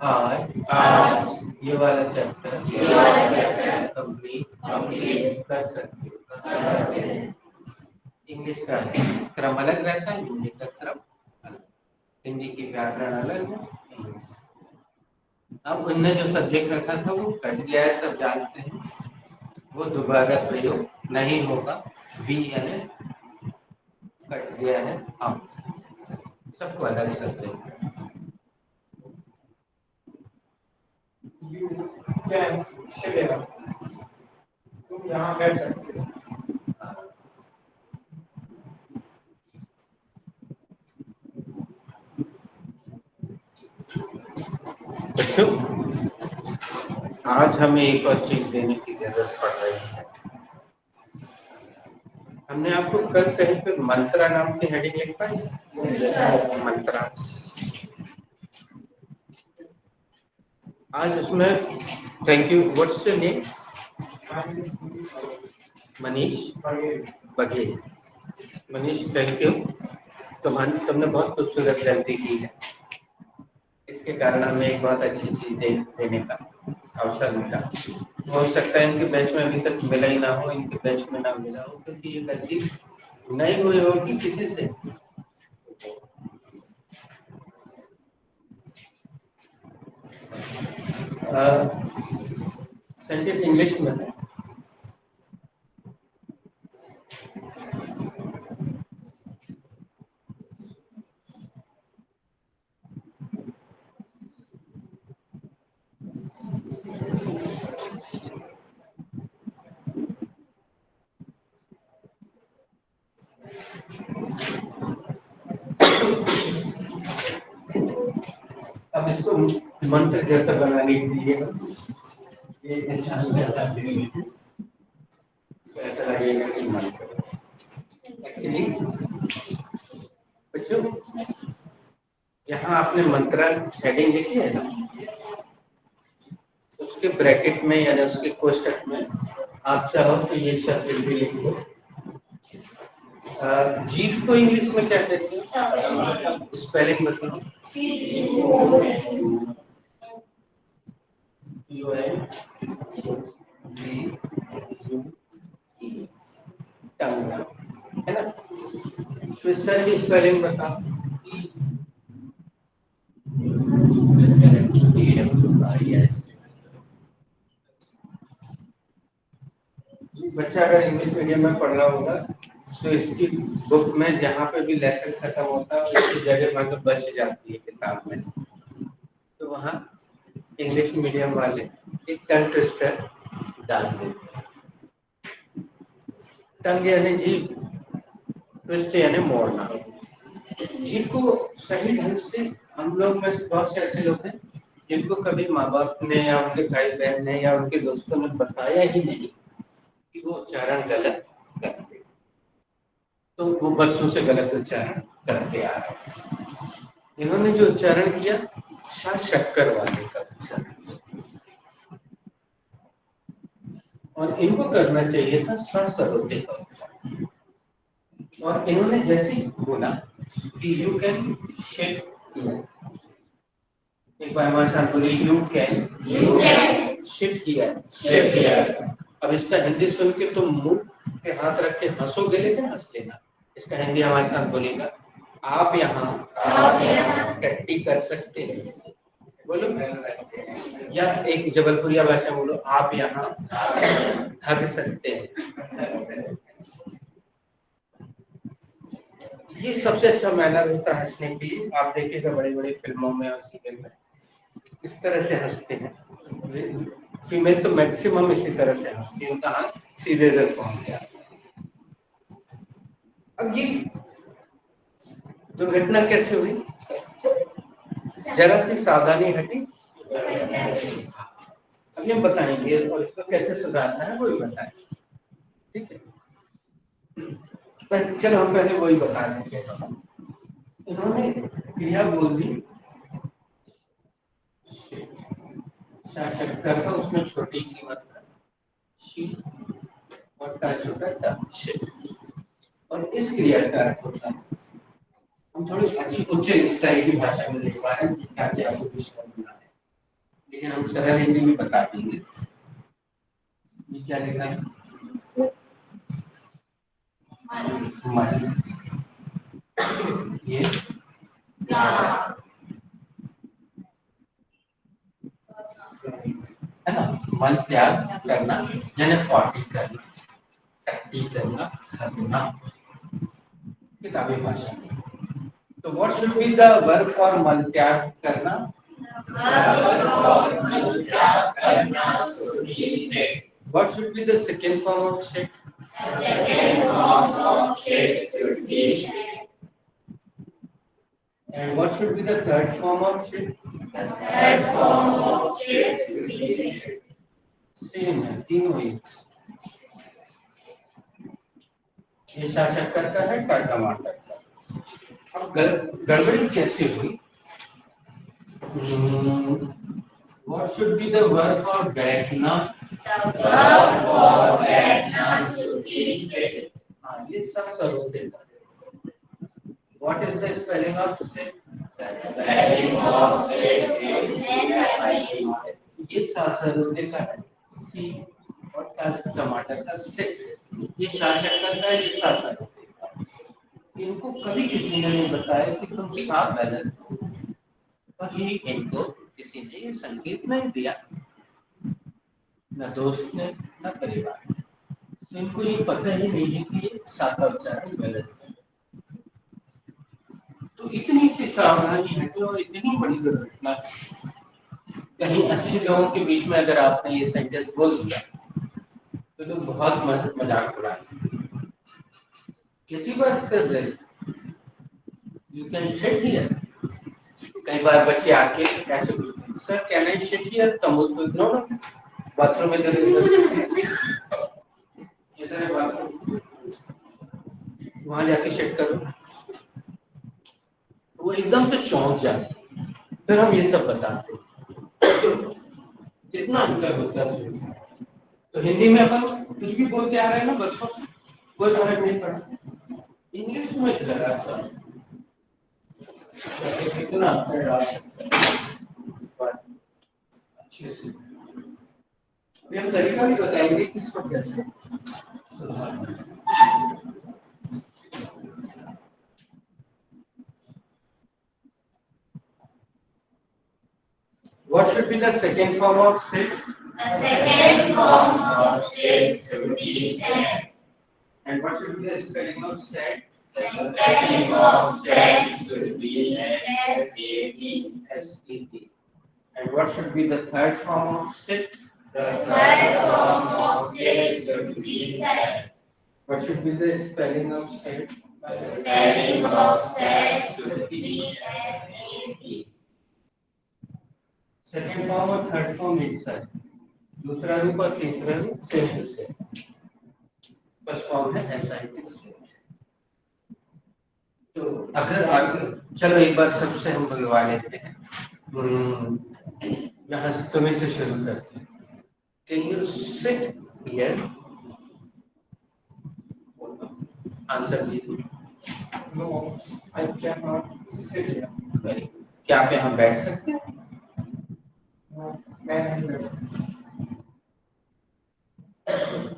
आज ये वाला चैप्टर कंप्लीट कर सकते हैं। इंग्लिश का क्रम अलग रहता है, हिंदी का क्रम अलग। हिंदी की व्याकरण अलग है। अब उनने जो सब्जेक्ट रखा था वो कट गया है, सब जानते हैं। वो दोबारा प्रयोग नहीं होगा। बी यानी कट गया है। हम सबको अलग सब्जेक्ट। तुम यहाँ बैठ सकते हो। बच्चों आज हमें एक और चीज देने की जरूरत पड़ रही है। हमने आपको कल कहीं पे मंत्रा नाम की हेडिंग लिख पाई? मंत्रा। आज उसमें thank you, what's your name? Manish Baghel. Manish thank you. तुमने बहुत खूबसूरत गलती की है। इसके कारण हमें एक बहुत अच्छी चीज देने का अवसर मिला। हो सकता है इनके बैच में अभी तक मिला ही ना हो, इनके बैच में ना मिला हो, क्योंकि ये गलती नहीं हुई होगी किसी से। सेंटेंस इंग्लिश में है। अब इसको मंत्र जैसा बनाने के लिए ये निशान जैसा देंगे, तो ऐसा लगेगा कि मंत्र। एक्चुअली बच्चों यहाँ आपने मंत्र हेडिंग लिखी है ना, उसके ब्रैकेट में यानी उसके कोष्टक में आप चाहो तो ये शब्द भी लिख लो। जीव को इंग्लिश में क्या कहते हैं? स्पेलिंग बताओ। टंग है ना, तो इसका भी स्पेलिंग बताओ। बच्चा अगर इंग्लिश मीडियम में पढ़ रहा होगा तो इसकी बुक में जहाँ पे भी लेसन खत्म होता है उसकी जगह वहां बच जाती है किताब में, तो वहाँ इंग्लिश मीडियम वाले एक टंग ट्विस्टर डाल देते हैं। टंग यानी जीभ, ट्विस्ट यानी मोड़ना। जीभ को सही ढंग से हम लोग में बहुत से ऐसे लोग हैं जिनको कभी माँ बाप ने या उनके भाई बहन ने या उनके दोस्तों ने बताया ही नहीं कि वो उच्चारण गलत करते, तो वो बरसों से गलत उच्चारण करते आ रहे हैं। इन्होंने जो उच्चारण किया श शक्कर वाले का उच्चारण, और इनको करना चाहिए था स सरोते का उच्चारण। और इन्होंने जैसे ही बोला कि यू कैन शिट, एक बार हमारे साथ बोली यू कैन शिट हियर। अब इसका हिंदी सुन के तुम मुंह पे हाथ रख के हंसोगे, लेकिन हंस लेना। इसका हिंदी हमारे साथ बोलेगा, आप यहाँ टट्टी कर सकते हैं, बोलो। या एक जबलपुरिया भाषा बोलो, आप यहाँ हग सकते हैं। ये सबसे अच्छा मैनर होता है हंसने के लिए। आप देखिएगा बड़ी बड़ी फिल्मों में और सीरियल में इस तरह से हंसते हैं। फीमेल तो मैक्सिमम इसी तरह से हंसती है, उनका हाथ सीधे इधर पहुंच जाता है। अब ये दुर्घटना कैसे हुई? जरा सी सावधानी हटी। अब हम बताएंगे और इसको कैसे सुधारना है वो भी बताएंगे, ठीक है। चलो हम पहले वही बता देंगे। इन्होंने क्रिया बोल दी शक्कर का, उसमें छोटी की मात्रा शी और टा छोटा टा शिट, और इस क्रिया का अर्थ होता है, हम थोड़ी अच्छी उच्च स्टाइल की भाषा में लिख पा रहे हैं ताकि आपको विश्वास बना है, लेकिन हम सरल हिंदी में बता देंगे। ये क्या लिखा है? मन, ये है ना, मल त्याग करना यानी पॉटी करना, टट्टी करना, हगना, किताबी भाषा में। तो what should be the verb for मल त्याग करना? What should be the second form of shit? The second form of shit should be shit. And what should be the third form of shit? The third form of shit should be shit. Same है, तीनों ही। ये शक्कर का है, का टमाटर का। अब गड़बड़ी कैसे हुई? What should be the verb for बैठना? The verb for बैठना should be sit. हाँ, ये सब सरोते का। What is the spelling of sit? The spelling of sit is ये सरोते का है, सी, और टमाटर का सिट। ये शक्कर का है, ये सरोते का। इनको कभी किसी ने नहीं बताया कि तुम सा बैलेंस हो, और ये इनको किसी ने ये संकेत नहीं दिया ना दोस्त है ना परिवार, तो इनको ये पता ही नहीं है कि ये साका उच्चारण गलत है। तो इतनी सी सावधानी है तो इतनी बड़ी दुर्घटना। कहीं अच्छे लोगों के बीच में अगर आपने ये सेंटेंस बोल दिया तो लोग बहुत मजाक उड़ाएंगे। किसी बात कर रहे यू कैन शिट हियर। कई बार बच्चे आके कैसे पूछते हैं, sir can I shit here? तुम बोलते हो नो नो, बाथरूम में इधर है बाथरूम, वहां जाके शिट करो। वो एकदम से चौंक जाते, फिर हम ये सब बताते कितना अंतर होता है। तो हिंदी में अपन कुछ भी बोलते आ रहे हैं ना बच्चों, कोई फर्क नहीं पड़ा। इंग्लिश में जरा सा कितना अंतर डाल सकते हैं इस बात अच्छे से। अभी हम तरीका भी बताएंगे कि इसको कैसे सुधारना है। What should be the second form of sit? The second form of sit should be sat. And what should be the spelling of sat? The spelling of sat should be S-A-T. S-E-T. And what should be the third form of sit? The third form of sit should be sat. What should be the spelling of sit? The spelling of sat should be S-A-T. Second form और third form एक साथ, दूसरा रूप और तीसरा रूप same to same. First form है S I T से। तो अगर आगे चलो एक बार सबसे हम बुलवा लेते हैं, यहाँ तुम्हें से शुरू करते हैं। Can you sit here? Answer दीजिए। No I can not sit here. Very good. क्या आप यहाँ बैठ सकते हैं? नो मैं नहीं बैठ सकता।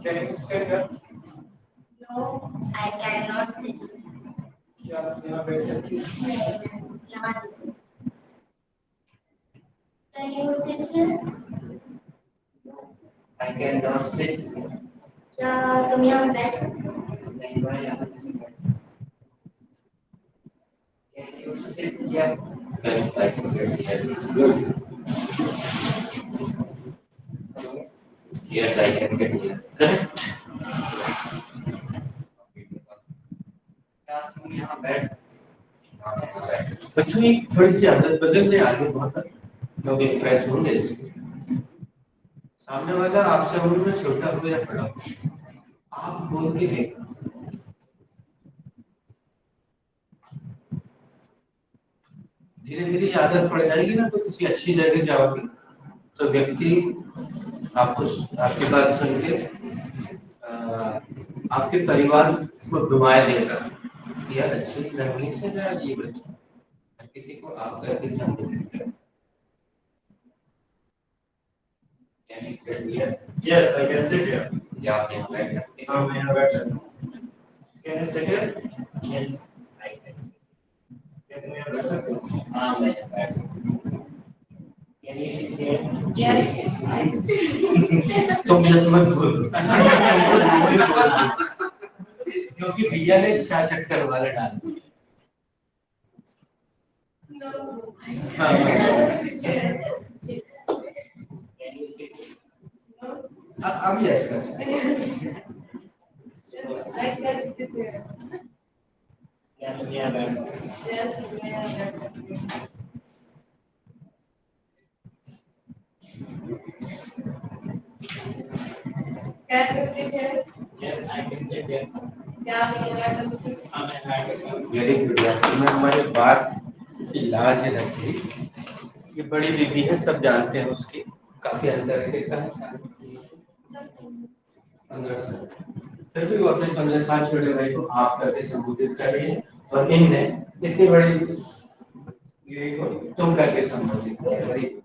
Can you sit here? No, I cannot sit. क्या आप यहाँ बैठ सकती हैं? Can you sit here? I cannot sit. क्या तुम यहाँ बैठ सकते हो? नहीं मैं यहाँ नहीं बैठ सकता। Can you sit here? Yes, I can sit here. Good. Yes, I can sit here. Correct. क्या तुम यहाँ बैठ सकते हो? बच्चों एक थोड़ी सी आदत बदल दे, आगे बहुत लोग इंप्रेस होंगे इससे। सामने वाला आपसे उम्र में छोटा हो या बड़ा हो, आप बोल के देखो। धीरे धीरे आदत पड़ जाएगी ना, तो किसी अच्छी जगह जाओगे तो व्यक्ति आपको आपकी बात सुन के आपके परिवार को घुमाए देगा, यह अच्छी फैमिली से है ये बच्चा, किसी को आप करके समझेंगे। Can you sit here? Yes, I can sit here. क्या आप यहाँ बैठ सकते हैं? हाँ मैं यहाँ बैठ सकता हूँ। Can you sit here? Yes, I can sit. क्या तुम यहाँ बैठ सकते हो? हाँ मैं यहाँ बैठ सकता हूँ। Can you sit here? Yes. तुम यस मत बोलो क्योंकि भैया ने शक्कर वाला डाल दिया। No. Can you sit here? No. अब यस कर सकते हैं। I can sit here. क्या तुम यहाँ बैठ सकते हो? Yes, मैं यहाँ बैठ सकती हूँ। Can you sit here? Yes, I can sit here. क्या आप यहाँ बैठ सकते हो? हाँ मैं बैठ सकता हूँ। वेरी गुड यार, तुमने हमारी बात की लाज रखी। ये बड़ी दीदी है, सब जानते हैं उसकी, काफी अंतर है। कितना है साल? 15 साल। फिर भी वो अपने 15 साल छोटे भाई को आप करके संबोधित कर रही है, और इनने इतनी बड़ी दीदी को तुम करके संबोधित किया। Very good.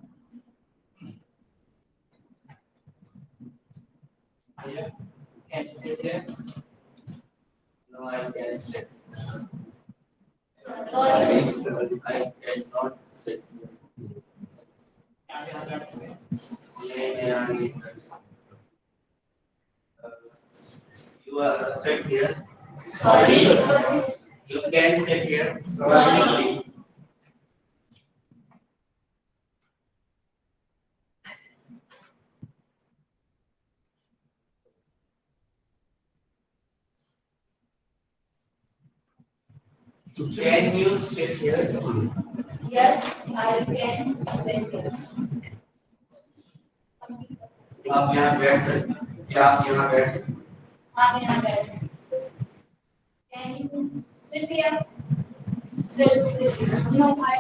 Can you sit here? No, I can't sit. Sorry. I cannot sit. क्या यहाँ बैठ सकते हैं? मैं यहाँ नहीं बैठ सकता। sit here. Sorry. You can sit here. Sorry. Can you sit here? Yes, I can sit here. आप यहाँ बैठ सकते हैं। क्या आप यहाँ बैठ सकते हैं? आप यहाँ बैठ सकते हैं। Can you sit here? Sit. No, I.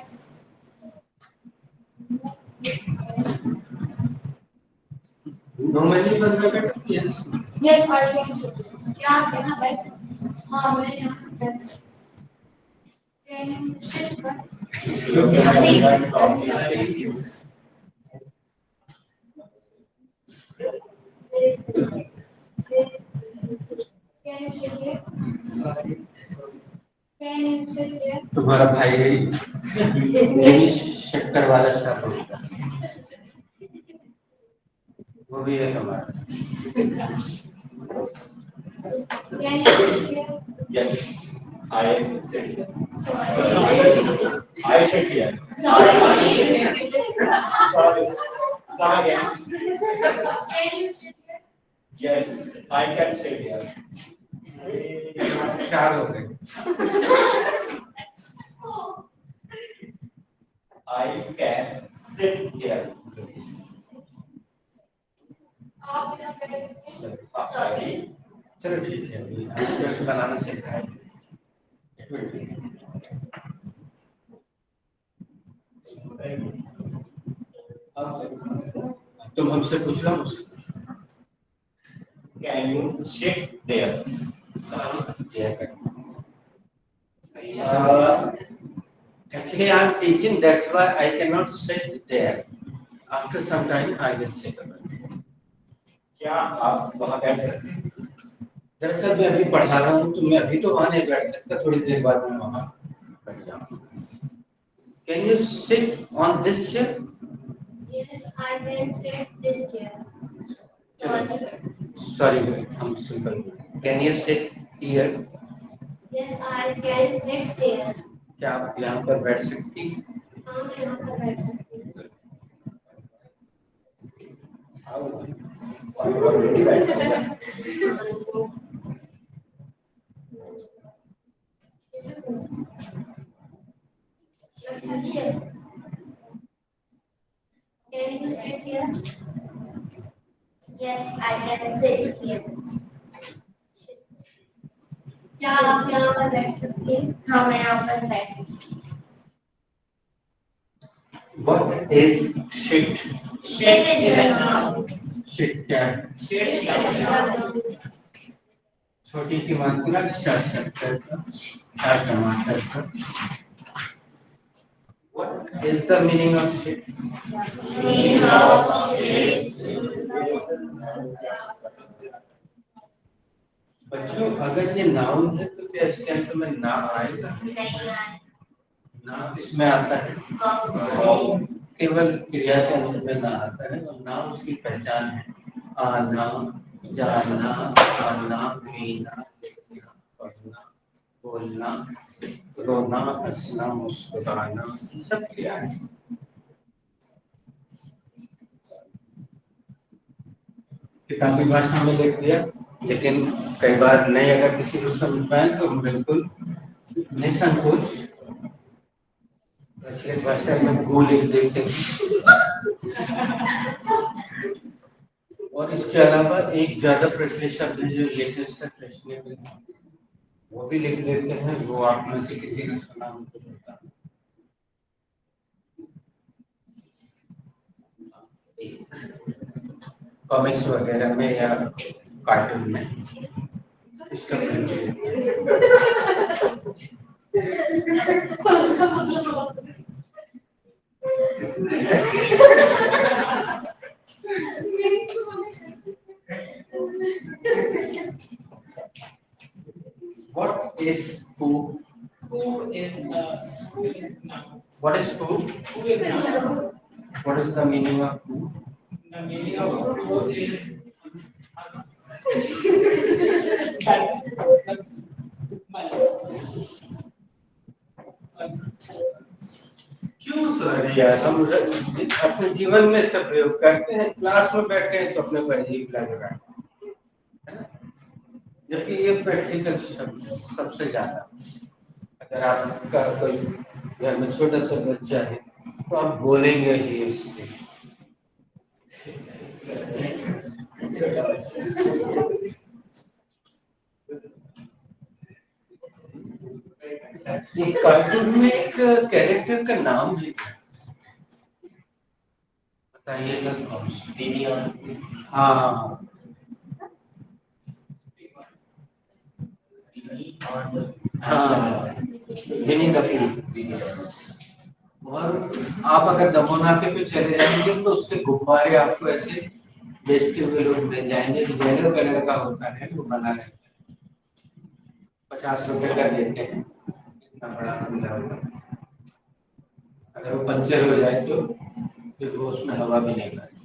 Normally बंदा बैठा yes Yes, I can sit. क्या आप यहाँ बैठ सकते हैं? हाँ, मैं यहाँ बैठ सकती हूँ। Can you sit here? Please. Can you sit here? Can you sit here? तुम्हारा भाई यही शक्कर वाला स्टाफ होता है वो भी है तुम्हारा Can you sit here? Yes, I sit here. Sorry. I sit here. Sorry. Sorry. Come again. Can you sit here? Yes, I can sit here. चार हो गए I can sit here. आप यहाँ बैठ सकते हैं? Sorry. चलो ठीक है अभी हमने प्रश्न बनाना सीखा है अब तुम हमसे पूछ लो मुझसे Can you sit there? Actually, I am teaching. That's why I cannot sit there. After some time, I will sit. क्या आप वहाँ बैठ सकते हैं? दरअसल मैं अभी पढ़ा रहा हूँ तो मैं अभी तो वहाँ नहीं बैठ सकता थोड़ी देर बाद मैं वहाँ बैठ जाऊँ Can you sit on this chair? Yes, I can sit this chair. Sorry, I'm simple. Can you sit here? Yes, I can sit there. क्या आप यहाँ पर बैठ सकती हैं? हाँ, मैं यहाँ पर बैठ सकती हूँ। Can you sit here? Yes, I can sit here. क्या आप यहाँ पर बैठ सकते हैं? हाँ, मैं यहाँ पर बैठ सकती हूँ। What is shit? Sit is around. Shit क्या है? छोटी की मात्रा शक्कर का टमाटर का What is the meaning of shit? Meaning of shit. बच्चों अगर ये नाउन है तो क्या इसके अंत में ना आएगा? नहीं आए। ना इसमें आता है केवल क्रिया के अंत में ना आता है और ना उसकी पहचान है आना जाना खाना पीना लिखना पढ़ना बोलना रोना हंसना मुस्कुराना ये सब क्रिया है किताबी भाषा में लिख दिया लेकिन कई बार नहीं अगर किसी को समझ पाए तो बिल्कुल निसंकोच प्रचलित भाषा में गो लिख देते और इसके अलावा एक ज्यादा प्रचलित शब्द जो लेटेस्ट फैशनेबल वो भी लिख देते हैं वो आप में से किसी ने सुना हो तो बता कॉमिक्स वगैरह में या कार्टून में इसका What is who? Who is noun? What is who? Who is noun? What is the meaning of who? The meaning of who is क्यों सर यार, हम अपने जीवन में इसका प्रयोग करते हैं, क्लास में बैठे हैं तो अपने को अजीब लग रहा है, जबकि ये प्रैक्टिकल सबसे ज्यादा। अगर आपका कोई घर में छोटा सा बच्चा है तो आप बोलेंगे ही उससे। एक कार्टून में एक कैरेक्टर का नाम है, बताइएगा कौन सा? हाँ हाँ, विनी द पूह। और आप अगर दमोनाके पे चले जाएंगे तो उसके गुब्बारे आपको ऐसे बेचते हुए लोग मिल जाएंगे, येलो कलर का होता है, वो बना रहता है, 50 रुपए का देते हैं, इतना बड़ा खुला हुआ। अगर वो पंचर हो जाए तो फिर वो उसमें हवा भी नहीं भरती,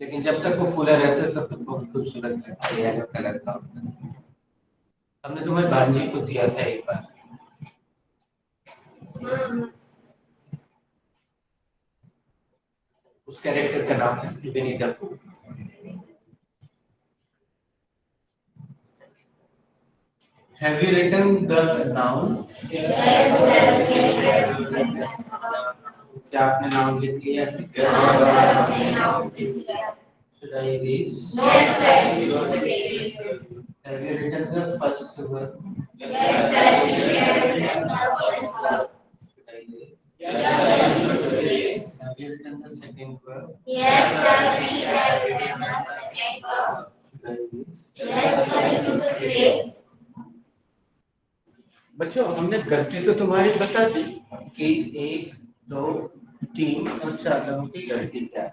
लेकिन जब तक वो फूला रहता है तब तक बहुत खूबसूरत लगता है, येलो कलर का होता है। हमने तुम्हारी भांजी को दिया था एक बार। उस कैरेक्टर का नाम है Winnie the Pooh. Have you written the noun? क्या आपने नाम लिख लिया है? Should I erase? Have you written the first word? Should I erase? Have you written the second word? Should I erase? बच्चों, हमने गलती तो तुम्हारी बता दी कि 1, 2, 3 और 4 नंबर की गलती क्या है।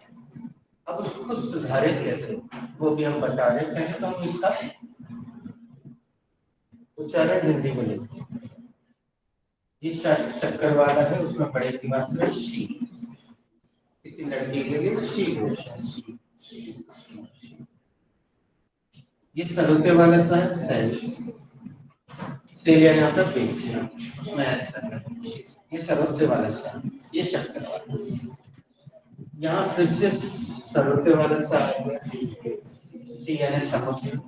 अब उसको सुधारें कैसे, वो भी हम बता रहे हैं। पहले तो हम इसका उच्चारण हिंदी में लेते हैं। ये शक्कर वाला है, उसमें बड़े की मात्रा शी, किसी लड़की के लिए शी बोलते हैं, शी। ये सरोते वाला सा है सेल्स, सेलियन ऑफ द पेज, उसमें ऐसा है, ये सरोते वाला सा, ये शक्कर वाला। यहाँ फिर से सरोते वाला सा है, सी यानी समुद्र,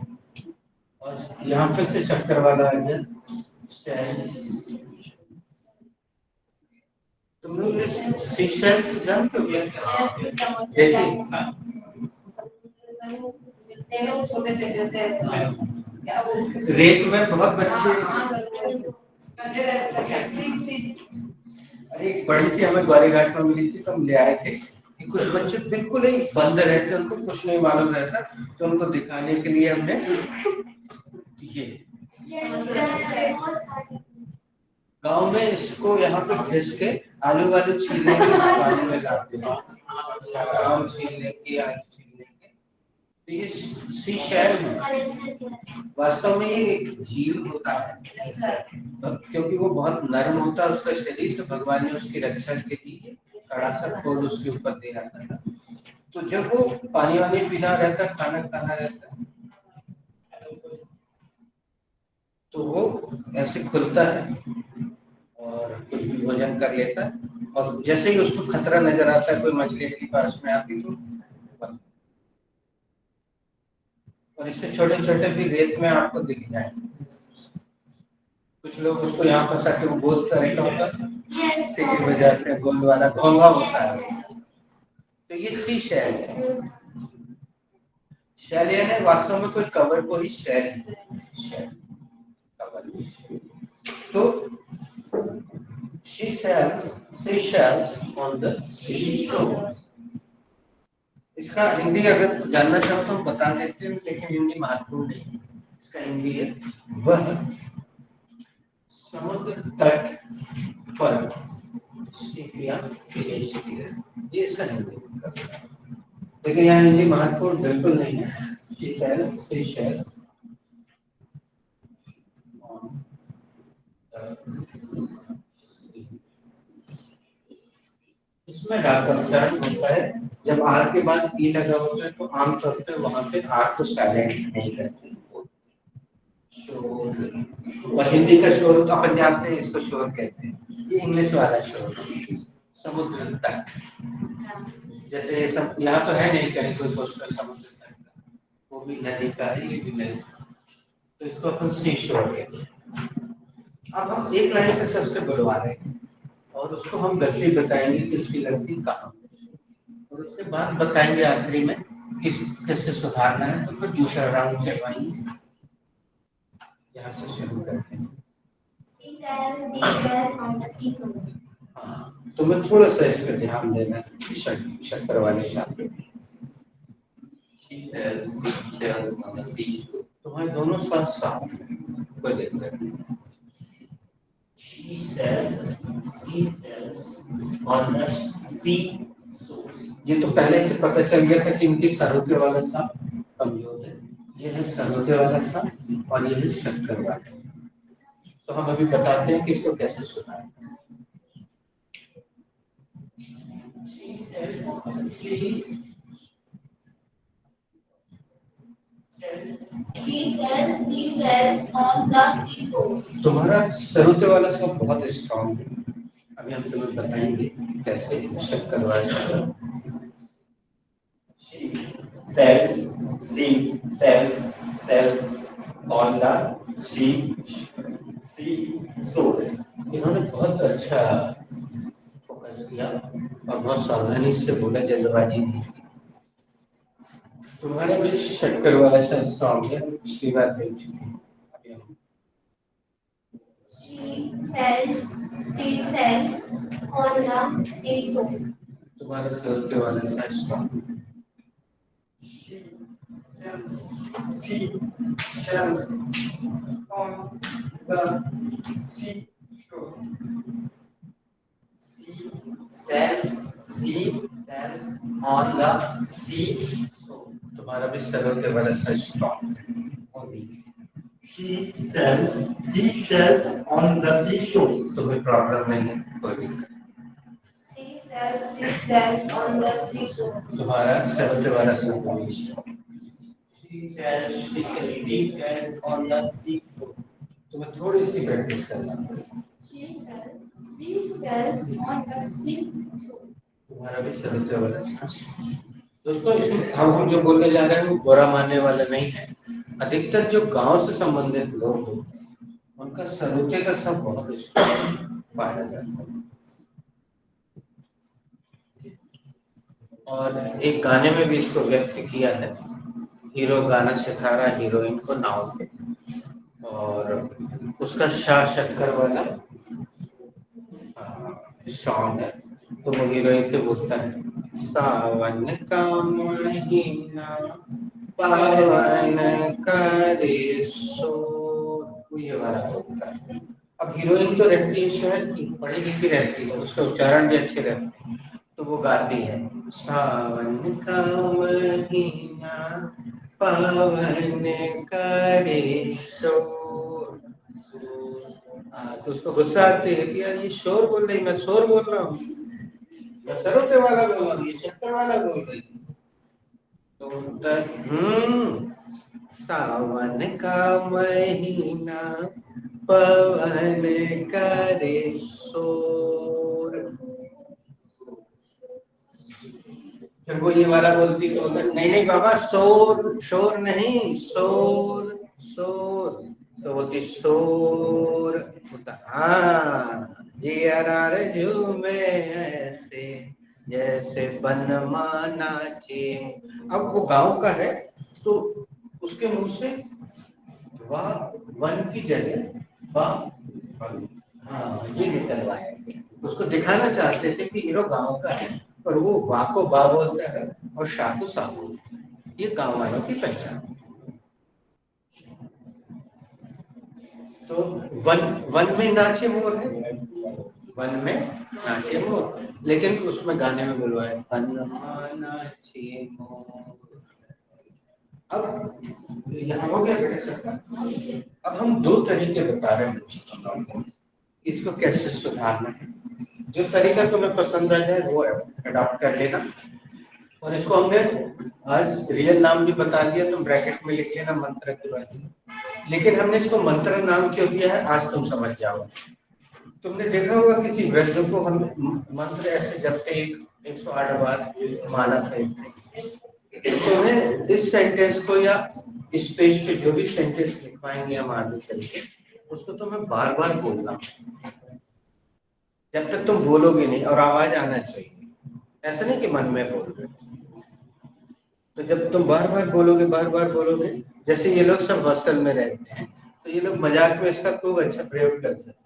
और यहाँ फिर से शक्कर वाला आ गया, तुम लोग सीशेल्स जानते हो? देखिए छोटे से क्या बोलते हैं, रेत में बहुत बच्चे, अरे एक बड़ी सी हमें ग्वारी घाट में मिली थी तो हम ले आए थे कि कुछ बच्चे बिल्कुल ही बंद रहते, उनको कुछ नहीं मालूम रहता, तो उनको दिखाने के लिए हमने ये गांव में इसको यहाँ पे घिस के आलू वालू छीलने के पानी में डालते हैं, आम छीलने के, आलू छीलने के। तो ये सी शैल है, वास्तव में ये एक जीव होता है, क्योंकि वो बहुत नरम होता है उसका शरीर, तो भगवान ने उसकी रक्षा के लिए कड़ा सा खोल उसके ऊपर दे रखा था। तो जब वो पानी वानी पीना रहता, खाना खाना रहता, तो वो ऐसे खुलता है और कुछ भी भोजन कर लेता है, और जैसे ही उसको खतरा नजर आता है, कोई मछली के पास में आती तो बंद। और इससे छोटे छोटे भी रेत में आपको दिख जाए। कुछ लोग उसको यहाँ फंसा के वो गोल तरह का होता है, सीटी बजाते हैं, गोल वाला घोंघा होता है, तो ये सी शैल है। शैल यानी वास्तव में कोई कवर को ही शैल कवर। तो she shells on the seashore। इसका हिंदी अगर जानना चाहो तो हम बता देते हैं, लेकिन हिंदी महत्वपूर्ण नहीं। इसका हिंदी है वह समुद्र तट पर, ये इसका हिंदी, लेकिन यहाँ हिंदी महत्वपूर्ण बिल्कुल नहीं है। Seashell इसमें राग का उच्चारण होता है जब आर के बाद ई लगा होता है तो आमतौर पे वहां पे आर को साइलेंट नहीं करते। शोर, और हिंदी का शोर अपन जानते हैं, इसको शोर कहते हैं। ये इंग्लिश वाला शोर समुद्र तट, जैसे ये सब यहाँ तो है नहीं कहीं कोई पोस्टर समुद्र तट का, वो भी नदी का है, ये भी नदी, तो इसको अपन सी शोर कहते हैं। अब हम एक लाइन से सबसे बुलवा रहे हैं और उसको हम गलती बताएंगे कि इसकी गलती कहाँ, और उसके बाद बताएंगे आखिरी में किस कैसे सुधारना है। तो फिर दूसरा राउंड करवाएंगे। यहाँ से शुरू करते हैं। हाँ, तो मैं थोड़ा सा इस पर ध्यान देना, शक्कर वाले शब्द। तुम्हारे दोनों साथ साफ है, कोई दिक्कत नहीं। She sells, she sells on the sea source. ये तो पहले से पता चल गया था कि इनकी सरोते वाला सा कमजोर है। ये है सरोते वाला सा और ये है शक्कर वाला। तो हम अभी बताते हैं कि इसको कैसे सुधारें। तुम्हारा सरोते वाला सा बहुत स्ट्रॉन्ग है, अभी हम तुम्हें बताएंगे कैसे शक्कर वाला। Sells on the sea shore. इन्होंने बहुत अच्छा फोकस किया और बहुत सावधानी से बोला, जल्दबाजी नहीं की। तुम्हारे भी शक्कर वाला सा स्ट्रॉन्ग है, पिछली बार देख चुके हैं। She sells on the seashore. तुम्हारे सरोते वाला सा strong. She shells on the seashore. She sells on the sea. तुम्हारा भी सरोते वाला सा स्ट्रॉन्ग और weak. She sells on the seashore. तुम्हें प्रॉब्लम नहीं है, कोई दिक्कत। She sells on the seashore. तुम्हारा सरोते वाला सा week. She sells on the seashore. तुम्हें थोड़ी सी प्रैक्टिस करना पड़ेगा। She sells on the seashore. तुम्हारा भी सरोते वाला सा। दोस्तों, इसमें हम जो बोलने जा रहे हैं वो बुरा मानने वाला नहीं है। अधिकतर जो गांव से संबंधित लोग होते हैं उनका सरोते का सब बहुत पाया जाता है। और एक गाने में भी इसको व्यक्त किया है। हीरो गाना सिखा रहा हीरोइन को नाव पे, और उसका शाह शक्कर वाला स्ट्रॉन्ग है। तो वो हीरोइन से बोलता है, सावन का महीना पावन करे शोर, ये वाला होता है। अब हीरोइन तो रहती है शहर की, पढ़ी लिखी रहती है, उसका उच्चारण भी अच्छे रहते हैं, तो वो गाती है सावन का महीना पावन करे शोर। तो उसको गुस्सा आती है कि यार ये शोर बोल रही, मैं शोर बोल रहा हूँ, मैं सरोते वाला बोल रहा हूँ, ये शक्कर वाला बोल रही। तो सावन का महीना पवन करे शोर। फिर वो ये वाला बोलती तो नहीं नहीं बाबा, शोर शोर नहीं, शोर शोर। तो बोलती शोर। हाँ, जिया झूमे ऐसे जैसे बनवा नाचे। अब वो गांव का है तो उसके मुंह से वाह वन की जगह वाह, हाँ ये निकलवाया। उसको दिखाना चाहते थे कि हीरो गांव का है, और वो वाह को बा बोलता है और शाह को सा बोलता है। ये गांव वालों की पहचान। तो वन में नाचे मोर है, वन में नाचे मोर, लेकिन उसमें गाने में बुलवाए बनवा नाचे मोर। अब यहाँ हो गया बेटा सबका। अब हम दो तरीके बता रहे हैं इसको कैसे सुधारना है। जो तरीका तुम्हें पसंद आ जाए वो अडॉप्ट कर लेना, और इसको हमने आज रियल नाम भी बता दिया, तुम ब्रैकेट में लिख लेना मंत्र के बाजू में। लेकिन हमने इसको मंत्र नाम क्यों दिया है आज तुम समझ जाओ। तुमने देखा होगा किसी वृद्ध को हम मंत्र ऐसे जपते 108 बार माला फेंकते। तुम्हें इस सेंटेंस को या इस पेज पे जो भी सेंटेंस लिखवाएंगे हम आगे चलके, उसको तुम्हें बार बार बोलना, जब तक तुम बोलोगे नहीं, और आवाज आना चाहिए, ऐसा नहीं कि मन में बोल रहे। तो जब तुम बार बार बोलोगे, जैसे ये लोग सब हॉस्टल में रहते हैं तो ये लोग मजाक में इसका खूब अच्छा प्रयोग कर सकते हैं।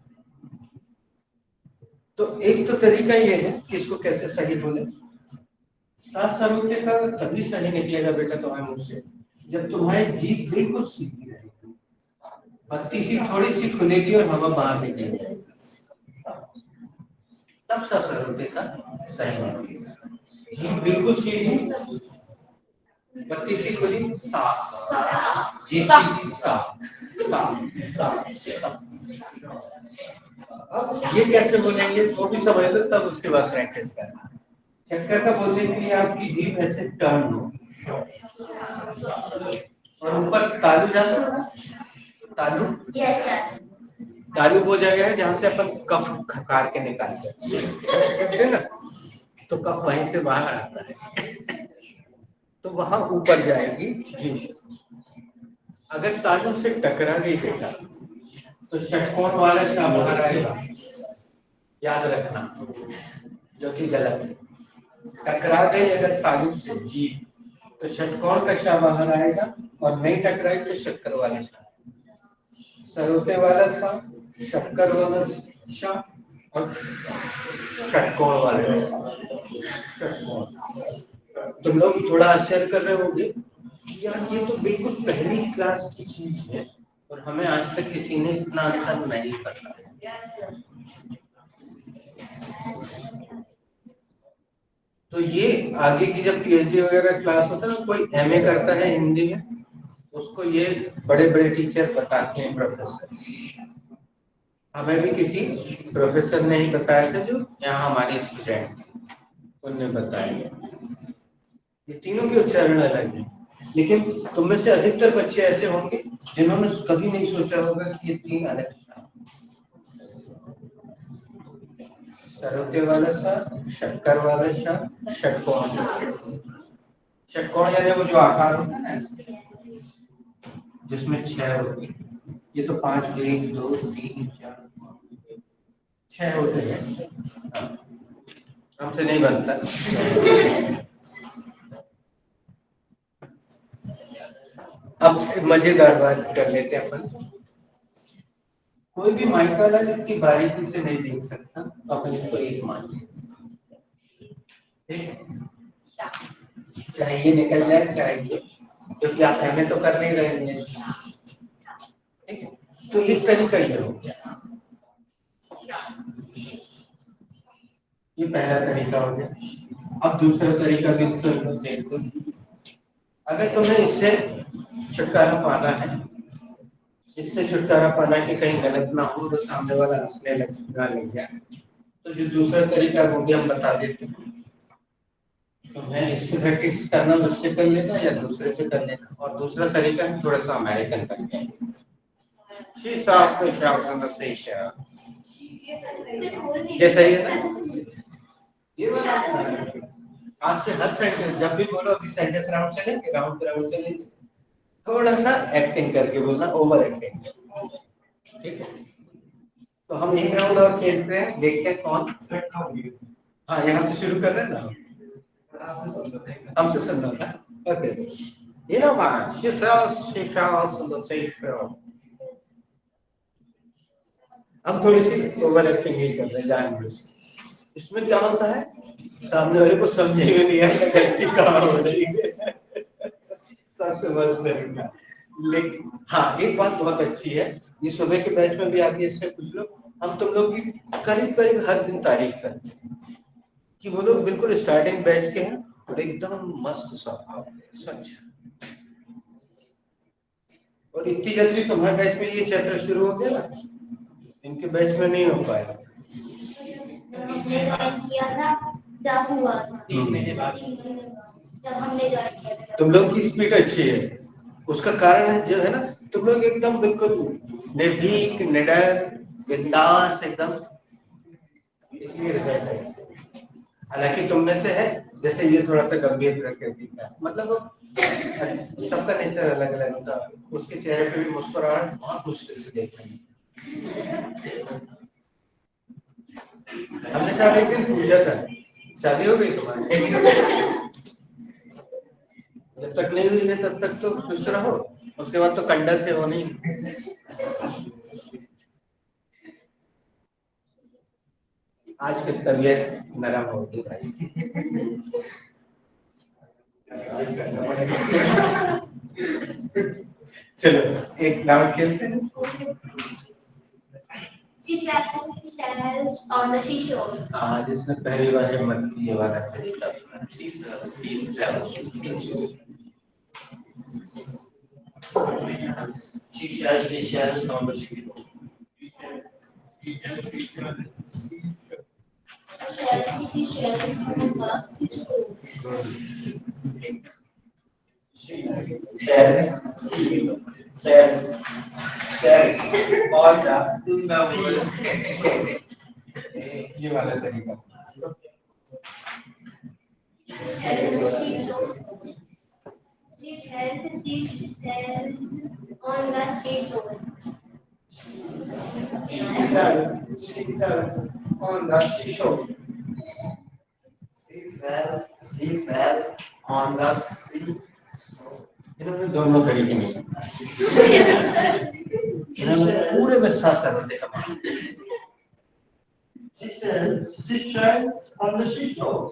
तो एक तो तरीका ये है कि इसको कैसे सही बोले। सात सरोते का तभी सही निकलेगा बेटा तुम्हारे मुंह से जब तुम्हारी जीभ बिल्कुल सीधी रहेगी, पत्ती सी थोड़ी सी खुलेगी और हवा बाहर निकलेगी, तब सात सरोते का सही निकलेगा। जीभ बिल्कुल सीधी, पत्ती सी खुली, साफ, जीभ सीधी, साफ। अब ये कैसे बोलेंगे वो भी समझ लो, तब उसके बाद प्रैक्टिस करना। चक्कर का बोलने के लिए आपकी जीभ ऐसे टर्न हो और ऊपर तालू जाता है ना, तालू, यस सर, तालू वो जगह है जहाँ से अपन कफ खकार के निकालते हैं ना, तो कफ वहीं से बाहर आता है तो वहां ऊपर जाएगी जीभ। अगर तालू से टकरा गई बेटा तो षटकोण वाला शा बाहर आएगा, याद रखना, जो कि गलत है। टकरा गई अगर तालू से जीभ तो षटकोण का शा बाहर आएगा, और नहीं टकराई तो शक्कर वाला शा, सरोते वाला शा, शक्कर वाला शा और षटकोण वाला षटकोण। तुम लोग थोड़ा आश्चर्य कर रहे होंगे यार ये तो बिल्कुल पहली क्लास की चीज है और हमें आज तक किसी ने इतना अंतर नहीं पता। तो ये आगे की जब पीएचडी वगैरह क्लास होता है ना, कोई एमए करता है हिंदी में, उसको ये बड़े बड़े टीचर बताते हैं, प्रोफेसर। हमें भी किसी प्रोफेसर ने ही बताया था, जो यहाँ हमारे स्टूडेंट उनने बताया। ये तीनों के उच्चारण अलग हैं, लेकिन तुम में से अधिकतर बच्चे ऐसे होंगे जिन्होंने कभी नहीं सोचा होगा कि ये तीन अलग सरोते वाला सा, शक्कर वाला सा, षटकोण। षटकोण यानी वो जो आकार होता है ना जिसमें 6 होते हैं, ये तो 5, 1, 2, 3, 4, 6 होते हैं, हमसे नहीं बनता। अब मजेदार बात कर लेते हैं अपन। कोई भी माइकल है जिसकी बारीकी से नहीं देख सकता तो अपन इसको एक मान चाहे ये निकल जाए चाहे ये, क्योंकि आप हमें तो कर नहीं रहे हैं। ठीक है, तो एक तरीका ये हो गया, ये पहला तरीका हो गया। अब दूसरा तरीका भी देखो, अगर तुम्हें इससे छुटकारा पाना है, इससे छुटकारा पाना कि कहीं गलत ना हो तो सामने वाला हंसने ना लग जाए, तो जो दूसरा तरीका वो भी हम बता देते हैं। तो मैं इससे प्रैक्टिस करना, उससे कर लेना या दूसरे से कर लेना। और दूसरा तरीका है थोड़ा सा अमेरिकन करके, ये सही है ना? ये वाला आज से हर सेंटेंस जब भी बोलो, अभी सेंटेंस राउंड चलेंगे, राउंड चलेंगे, थोड़ा सा एक्टिंग करके बोलना, ओवर एक्टिंग। ठीक है, तो हम एक राउंड और खेलते हैं, देखते हैं कौन। हाँ, यहाँ से शुरू कर रहे हैं ना, हमसे सुनना था। Okay, you know what? She sells on the seashore. हम थोड़ी सी ओवर एक्टिंग ही कर रहे हैं जानबूझ। इसमें क्या होता है, सामने वाले को समझेगा नहीं आएगा गलती कहाँ हो रही है, सबसे मस्त तरीका। लेकिन हाँ, एक बात बहुत अच्छी है, ये सुबह के बैच में भी आके इससे पूछ लो, हम तुम लोग की करीब करीब हर दिन तारीफ करते हैं कि वो लोग बिल्कुल स्टार्टिंग बैच के हैं और एकदम मस्त स्वभाव, सच। और इतनी जल्दी तुम्हारे बैच में ये चैप्टर शुरू हो गया ना, इनके बैच में नहीं हो पाया। हमने ज्वाइन किया था जब हुआ था 3 महीने बाद। जब हमने ज्वाइन किया था। तुम लोग की स्पीड अच्छी है, उसका कारण जो है ना, तुम लोग एकदम बिल्कुल निर्भीक, निडर, बिंदास एकदम, इसलिए रिजल्ट है। हालांकि तुम में से है जैसे ये थोड़ा सा गंभीर प्रकृति का, मतलब सबका नेचर अलग अलग होता है। उसके चेहरे पे भी मुस्कुराहट बहुत मुश्किल से देखते हैं। हमने साहब एक दिन पूछा था, शादी हो गई तुम्हारी? जब तक नहीं हुई है तब तक तो खुश रहो, उसके बाद तो कंडा से हो नहीं। आज किस तबीयत नरम होगी भाई। चलो एक राउंड खेलते हैं। She shells on the seashore. हाँ, जिसने पहली बार हिम्मत की ये वाला तरीका। She shells on the seashore. Seashells on the seashore. Shells on the ये वाला तरीका। On the seashore. She sells on the seashore. She sells on the sea. इन्होंने दोनों तरीके नहीं, इन्होंने पूरे में साथ देखा। She sells seashells on the seashore.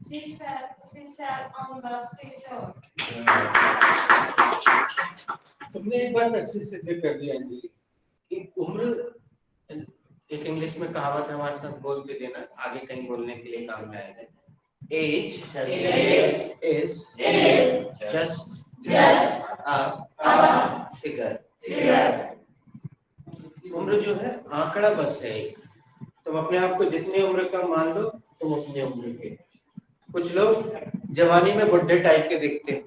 Seashell on the seashore. तुमने एक बात अच्छे से सिद्ध कर दिया अंजलि, कि उम्र एक इंग्लिश में कहावत है, हमारे साथ बोल के देना, आगे कहीं बोलने के लिए काम में आएगा। Age is just a figure. उम्र जो है आंकड़ा बस है एक। तुम अपने आप को जितनी उम्र का मान लो, तुम अपनी उम्र के। कुछ लोग जवानी में बुढ़े टाइप के दिखते हैं,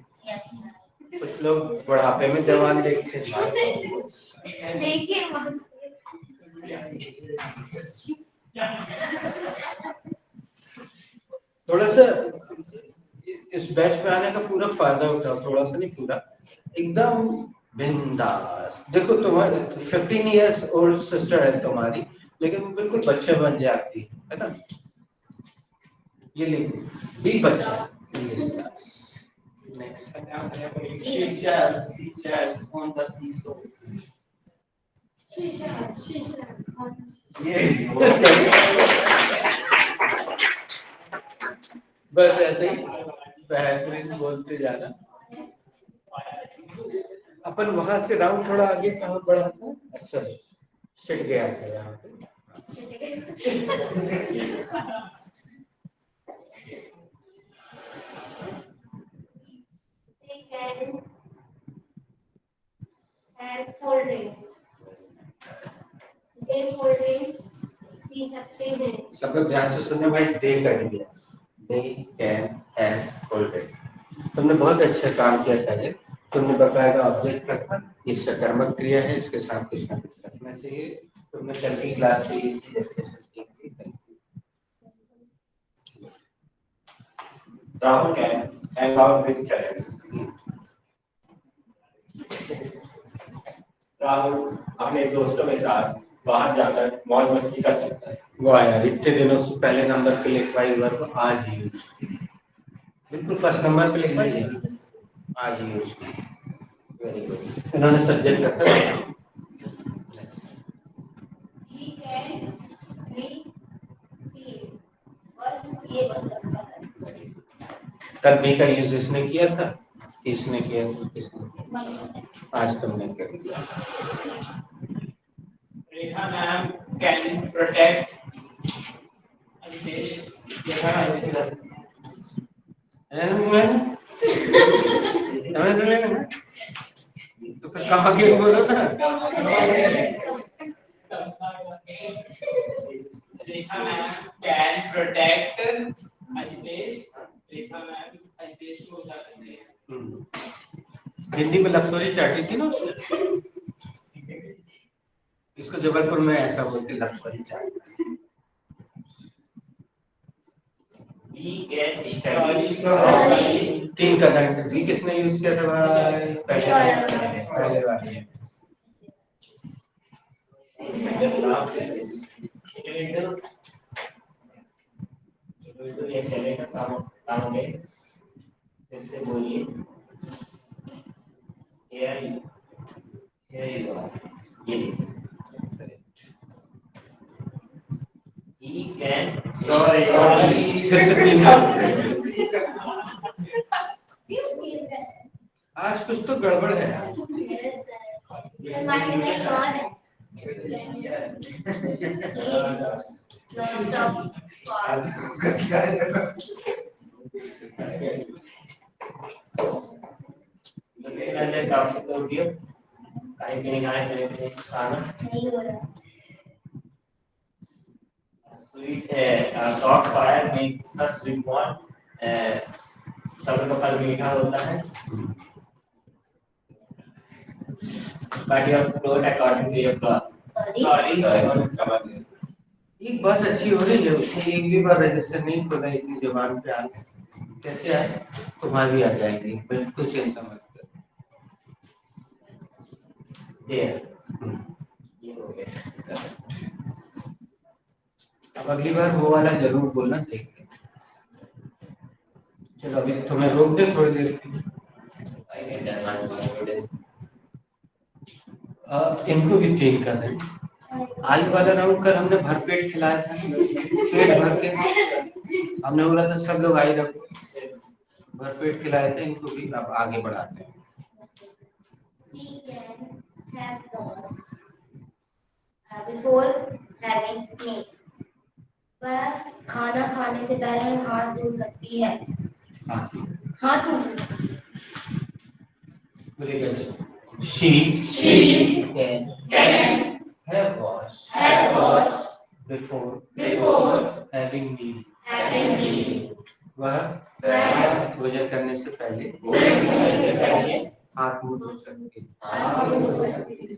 कुछ लोग बुढ़ापे में जवान देखते हैं। देखिए थोड़ा सा इस बैच में आने का पूरा फायदा उठाओ, थोड़ा सा नहीं पूरा, एकदम बिंदास। देखो तुम्हारी 15 इयर्स ओल्ड सिस्टर है तुम्हारी, लेकिन वो बिल्कुल बच्चे बन जाती है ना। ये लिखो बी बच्चा in this class. Next. Seashells on the seashore. बस ऐसे ही बेहतरीन बोलते जाना। अपन वहां से राउंड थोड़ा आगे कहाँ बढ़ा था? अच्छा, छिट गया था यहाँ पे। कोल्ड ड्रिंक पी सकते हैं। सब लोग ध्यान से सुनने भाई, दे कर दिया, they can have cold drink. तुमने बहुत अच्छा काम किया था ये। तुमने बकायदा ऑब्जेक्ट रखा, ये सकर्मक क्रिया है, इसके साथ कुछ ना कुछ रखना चाहिए। तुमने कल की क्लास से ये चीज अच्छे से सीखी थी। Rahul can hang out with friends. Rahul अपने दोस्तों के साथ बाहर जाकर मौज मस्ती कर सकता है। वाह यार, इतने दिनों से पहले नंबर पे लिखवाई वर्ब आज यूज, बिल्कुल फर्स्ट नंबर पे लिखवाई आज यूज। Very good. इन्होंने सब्जेक्ट रखा है। He can be seen, बस ये बन सकता है। कल बी का यूज इसने किया था, किसने किया था, किसने किया? आज तुमने कर दिया। Rekha ma'am can protect Alpesh. Rekha ma'am तो फिर कम अगेन बोलो ना। Rekha ma'am can protect Ajitesh. Rekha ma'am Ajitesh को बचा सकते हैं। हिंदी में लफ्सोरी चाटी थी ना उसने। इसको जबलपुर में ऐसा बोलते लफ्सोरी चाटी। We can study। 3 का ढंग से किसने यूज किया था भाई? पहले वाले। ये चलेगा काम में। फिर से बोलिए। Here you are। ये He can। Sorry। फिर से 3 आज कुछ तो गड़बड़ है यार। Sweet soft fire makes a sweet one। सब्र का फल मीठा होता है। But you have told according to your class। Sorry। एक बात अच्छी हो रही है, उसने एक भी बार रजिस्टर नहीं खोला इतनी जबान पे आ कैसे आए? तुम्हारी भी आ जाएगी, बिल्कुल चिंता मत कर। ये हो गया। अब अगली बार वो वाला जरूर बोलना, देख के। चलो अभी तुम्हें रोक दे थोड़ी देर के लिए। इनको भी 3 कर दें। आज वाला राउंड कर हमने भरपेट खिलाया था, पेट भर के। हमने बोला था सब लोग आई रखो, भरपेट खिलाए थे। इनको भी अब आगे बढ़ाते हैं। Before having meat, वह खाना खाने से पहले हाथ धो सकती है। हाथ धो सकती है। She can have washed before having meal। वह भोजन करने से पहले हाथ मुंह धो सकती है।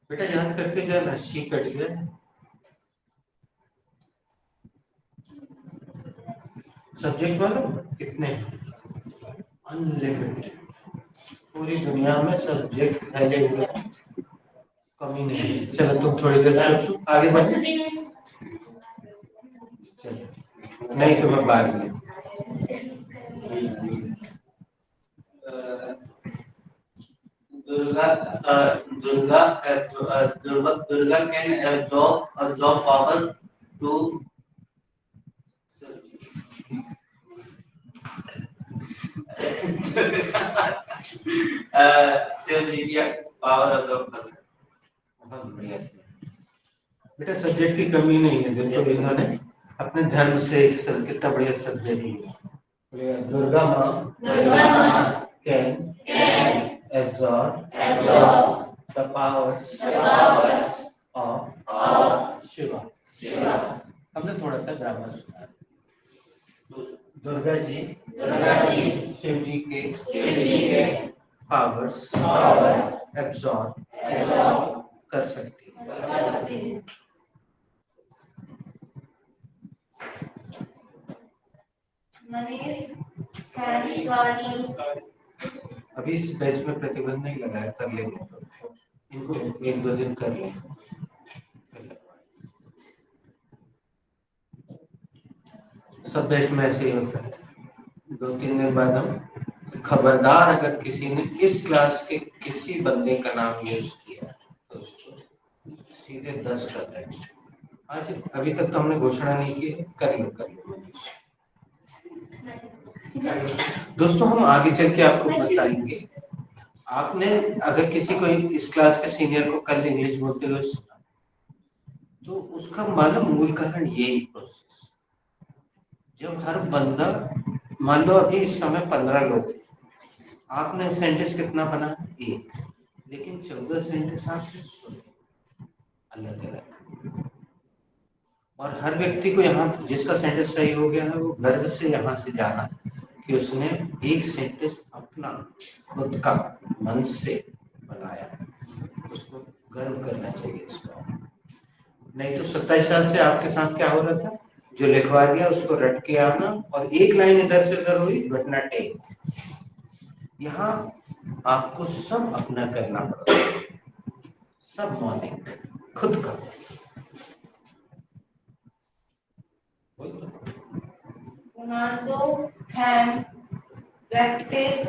बेटा याद करते जाना, शी कट गया। सब्जेक्ट मालूम कितने? अनलिमिटेड। पूरी दुनिया में सब्जेक्ट फैले हुए हैं, कमी नहीं है। चलो तुम थोड़ी देर सोचो, आगे बढ़ो। चलो नहीं तुम्हें बाद में। Durga can absorb power to save media power absorb कर सकते। बहुत बढ़िया। बेटा सब्जेक्ट की कमी नहीं है, देखो इन्होंने अपने धर्म से कितना बढ़िया सब्जेक्ट लिया। दुर्गा माँ can absorb the powers of Shiva। हमने थोड़ा सा ग्रामर सुना। दुर्गा जी शिव जी के पावर्स एब्सॉर्ब कर सकती है। मनीष अभी इस बैच में प्रतिबंध नहीं लगाया, कर लेंगे तो इनको 1-2 दिन कर लेंगे। सब बैच में ऐसे ही होता है। 2-3 दिन बाद हम खबरदार अगर किसी ने इस क्लास के किसी बंदे का नाम यूज किया तो सीधे 10 कर देंगे। आज अभी तक तो हमने घोषणा नहीं की, कर लो। दोस्तों हम आगे चल के आपको बताएंगे। आपने अगर किसी को इस क्लास के सीनियर को कल इंग्लिश बोलते हुए सुना तो उसका मालूम मूल कारण यही प्रोसेस। जब हर बंदा, मान लो अभी इस समय 15 लोग हैं, आपने सेंटेंस कितना बना? एक, लेकिन 14 सेंटेंस आपने सुने अलग अलग। और हर व्यक्ति को यहाँ जिसका सेंटेंस सही हो गया है वो गर्व से यहाँ से जाना कि उसने एक सेंटेंस अपना खुद का मन से बनाया, उसको गर्व करना चाहिए इसको। नहीं तो 27 साल से आपके साथ क्या हो रहा था, जो लिखवा दिया उसको रट के आना और एक लाइन इधर से उधर हुई घटना टेक। यहाँ आपको सब अपना करना पड़ता, सब मौलिक खुद का। Ronaldo can practice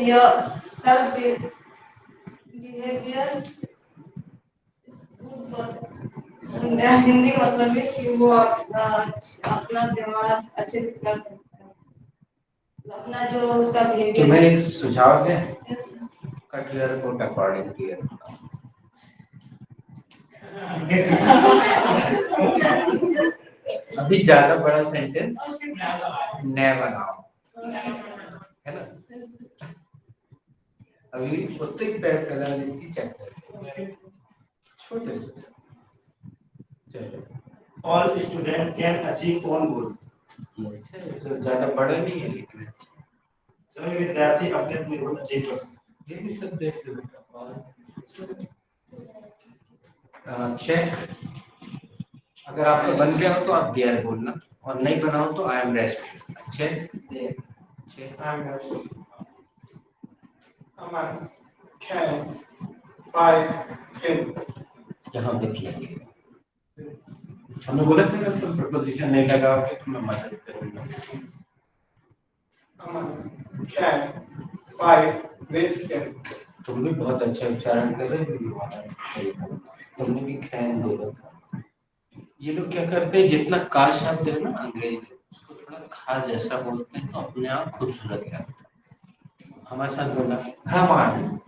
your self behavior good person। Hindi मतलब है कि वो अपना व्यवहार अच्छे से कर सकता है, अपना जो उसका बिहेवियर। तुम्हें एक सुझाव दें, cut your coat according to your. अभी ज्यादा बड़ा सेंटेंस न बनाओ, है ना? अभी छोटे पैर कलर की चैप्टर छोटे से। चलो, All students can achieve own goals. अच्छा तो ज्यादा बड़ा नहीं है लेकिन सभी विद्यार्थी अपने अपने गोल अचीव कर सकते ये भी सब देख लो बेटा। और चेक, अगर आपका बन गया हो तो आप देयर बोलना, और नहीं बना हो तो I am rest. Check check I'm ready. Aman can fight him. यहाँ पे लगेगा। हमने बोला था ना तुम प्रपोजिशन नहीं लगाओगे तो मैं मदद करूंगा। Aman can fight with him. तुम भी बहुत अच्छा उच्चारण कर रहे हो, तुमने भी कैन बोला था। ये लोग क्या करते हैं, जितना का शब्द है ना अंग्रेजी उसको थोड़ा खा जैसा बोलते हैं तो अपने आप खूबसूरत लगता है। हमारे साथ बोला हमान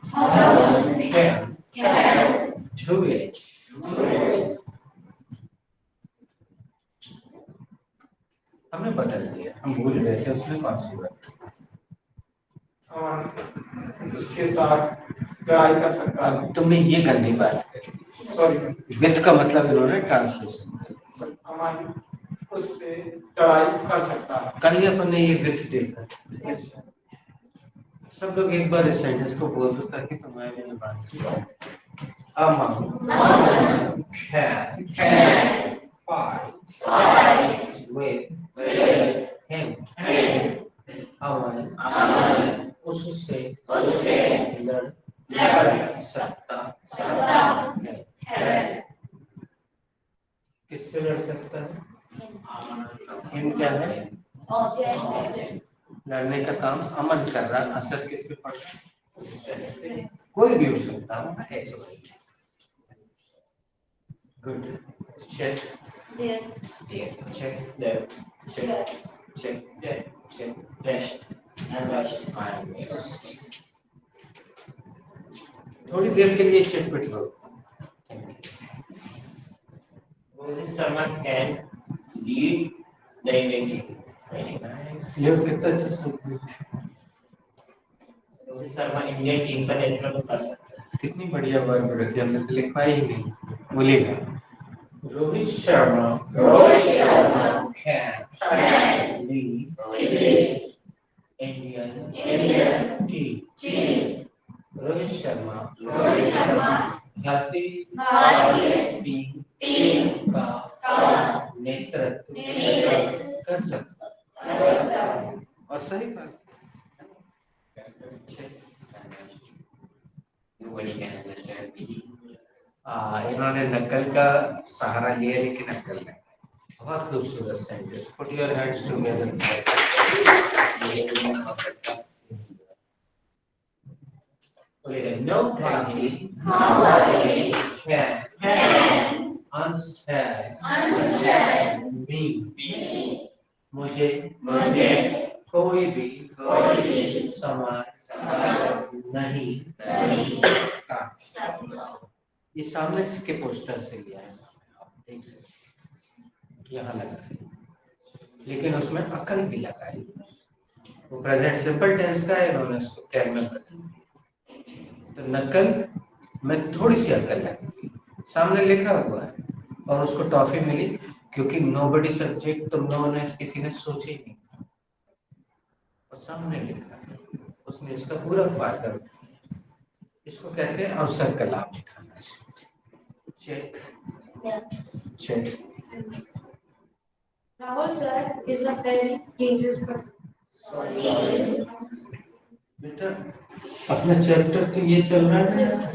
छुए। हमने बदल दिया, हम भूल गए थे उसमें कौन सी बात। Aman उसके साथ लड़ाई कर सकता है। अब तुमने ये गंदी बात करी, सॉरी विथ का मतलब इन्होंने ट्रांसलेशन सर, अमन उससे लड़ाई कर सकता है। कल ही अपन ने ये विथ देखा। सब लोग एक बार इस सेंटेंस को बोल दो ताकि तुम्हारे लिए बात सुनो। Aman can fight with him. अमन उससे लड़ सकता है। किससे लड़ सकता है? हिम क्या है? लड़ने का काम अमन कर रहा, असर किस पे पड़ रहा है? कोई भी हो सकता है। Good. Check check check check check थोड़ी देर के लिए चटपट करो। Rohit Sharma can lead the Indian team. ये कितना अच्छा सूट है। रोहित शर्मा इंडियन टीम का नेतृत्व कर सकता है। कितनी बढ़िया वर्ब रखी हमने, तो लिखवा ही नहीं। बोलिएगा Rohit Sharma can lead Indian team। Rohit Sharma भारतीय टीम का नेतृत्व कर सकता है। और सही बात। इन्होंने नकल का सहारा लिया लेकिन अक्ल नहीं। बहुत खूबसूरत sentence. Put your hands together. Nobody can understand me। मुझे कोई भी समझ नहीं सकता। ये सामने के पोस्टर से लिया है, आप देख सकते यहाँ लगा है, लेकिन उसमें अकल भी लगा है। वो प्रेजेंट सिंपल टेंस का है, इन्होंने उसको कैन में बदल। तो नकल में थोड़ी सी अकल है, सामने लिखा हुआ है और उसको टॉफी मिली क्योंकि नोबडी सब्जेक्ट तुम लोगों ने किसी ने सोचे ही नहीं और सामने लिखा है, उसने इसका पूरा फायदा उठाया। इसको कहते हैं अवसर का लाभ उठाना। Check check. Rahul sir is a very dangerous person. बेटा अपना चैप्टर तो ये चल रहा है Yes, sir.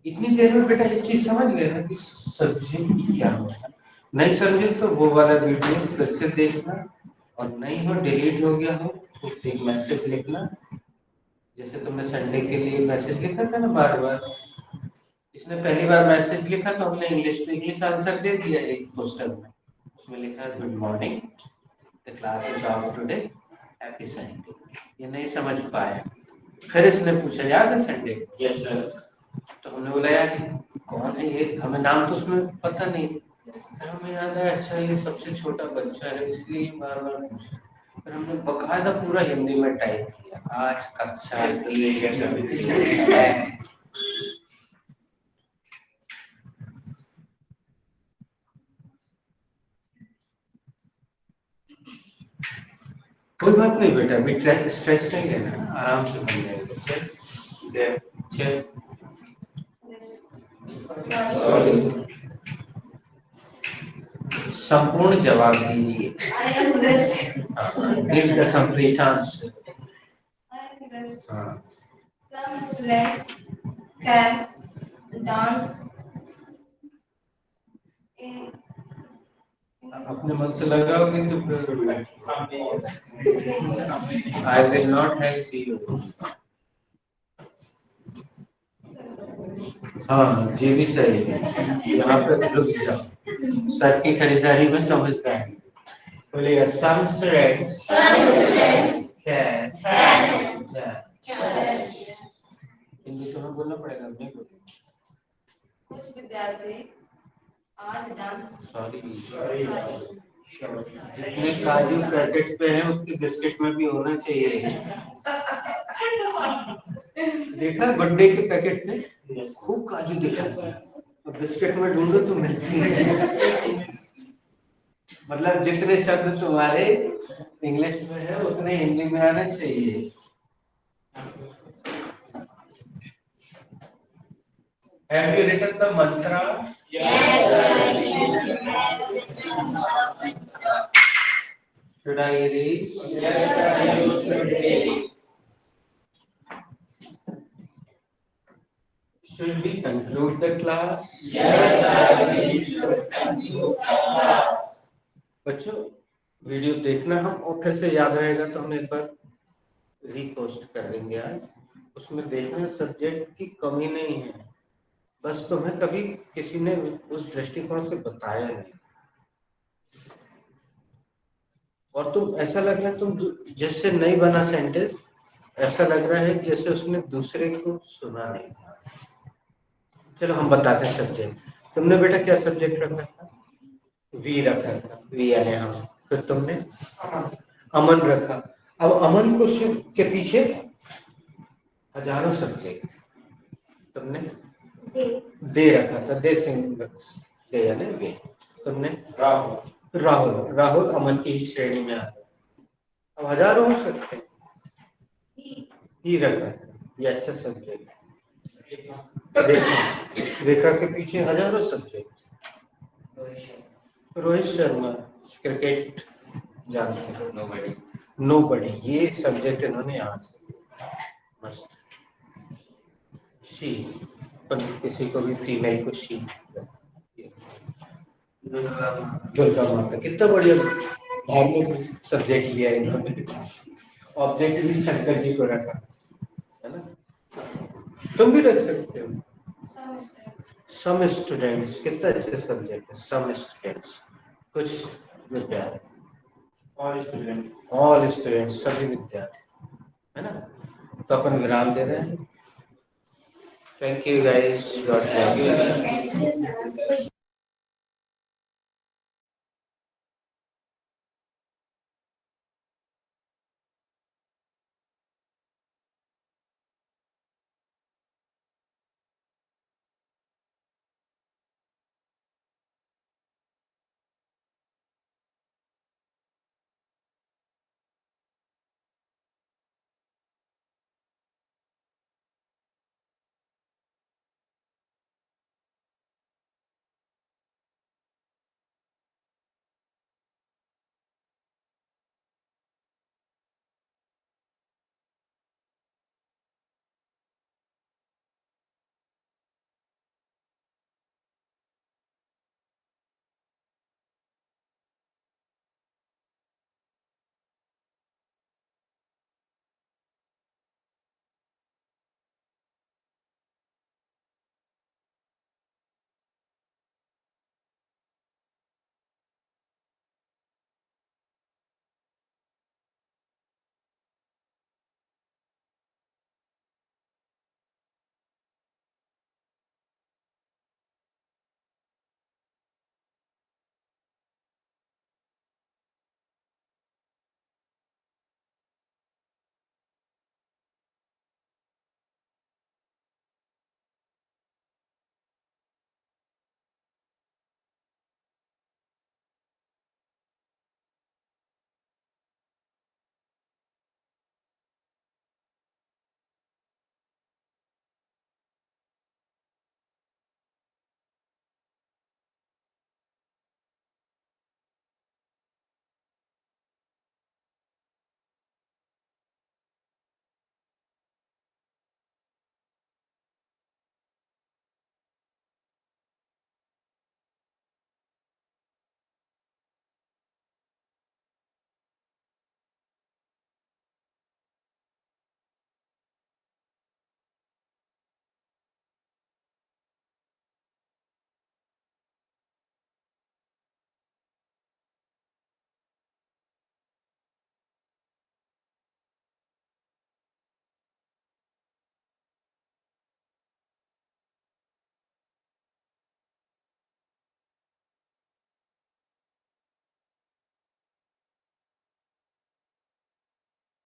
इतनी देर में बेटा एक चीज समझ लेना कि सब्जेक्ट क्या होता है। नहीं समझे तो वो वाला वीडियो फिर से देखना, और नहीं हो डिलीट हो गया हो तो एक मैसेज लिखना, जैसे तुमने संडे के लिए मैसेज लिखा था ना बार बार। इसने पहली बार मैसेज लिखा तो हमने इंग्लिश में इंग्लिश आंसर दे दिया एक पोस्टर में, उसमें लिखा है good morning, the class is of today, happy Sunday. ये नहीं समझ पाया, फिर इसने पूछा याद है संडे? Yes sir. तो हमने बोला यार कौन है ये, हमें नाम तो उसमें पता नहीं, फिर हमें याद है अच्छा ये सबसे छोटा बच्चा है इसलिए बार बार पूछा। फिर हमने बकायदा पूरा हिंदी में टाइप किया, आज कक्षा है। कोई बात नहीं बेटा, अभी स्ट्रेस नहीं लेना, आराम से बन जाएगा। Check check. संपूर्ण जवाब दीजिए। I am blessed. Give the complete answer. I am blessed. हाँ Some students can dance in अपने मन से लगाओगे तो फिर I will not help you. हाँ ये भी सही है, यहाँ पे रुक जाओ, सर की खरीदारी में समझता है। बोलिए some students can हिंदी तो हमें बोलना पड़ेगा, नहीं बोलेंगे। कुछ विद्यार्थी आज डांस सॉरी जितने काजू पैकेट पे है उसके बिस्किट में भी होना चाहिए। देखा गुड्डे के पैकेट पे खूब काजू दिखा, तो बिस्किट में ढूंढो तो मिलती है। मतलब जितने शब्द तुम्हारे इंग्लिश में है उतने हिंदी में आना चाहिए। Have you written the mantra? Should I erase? Should we conclude the class? बच्चों वीडियो देखना, हम और फिर से याद रहेगा तो हम एक बार रीपोस्ट कर देंगे आज। उसमें देखना सब्जेक्ट की कमी नहीं है, बस तुम्हें कभी किसी ने उस दृष्टिकोण से बताया नहीं, और तुम ऐसा लग रहा है तुम जिससे नहीं बना सेंटेंस, ऐसा लग रहा है जैसे उसने दूसरे को सुना नहीं था। चलो हम बताते हैं सब्जेक्ट। तुमने बेटा क्या सब्जेक्ट रखा था? वी रखा था, वी यानी हम। फिर तुमने अमन रखा। अब अमन को के पीछे हजारों सब्जेक्ट, तुमने दे रखा था, दे दे यानी वे। तुमने राहुल राहुल राहुल अमन की ही श्रेणी में आ रहा। अब हजारों हो सकते हैं, ही रखा, ये अच्छा सब्जेक्ट। रेखा के पीछे हजारों सब्जेक्ट। रोहित शर्मा क्रिकेट जानते हैं, नोबडी ये सब्जेक्ट इन्होंने यहाँ से मस्त। शी, पर किसी को भी फीमेल को शी। दुर्गा माता, कितना बढ़िया धार्मिक सब्जेक्ट लिया इन्होंने। ऑब्जेक्ट भी शंकर जी को रखा है ना, तुम भी रख सकते हो। सम स्टूडेंट्स, कितना अच्छे सब्जेक्ट है। सम स्टूडेंट्स, कुछ विद्यार्थी। ऑल स्टूडेंट्स, सभी विद्यार्थी, है ना। तो अपन विराम दे रहे हैं। Thank you guys, God bless.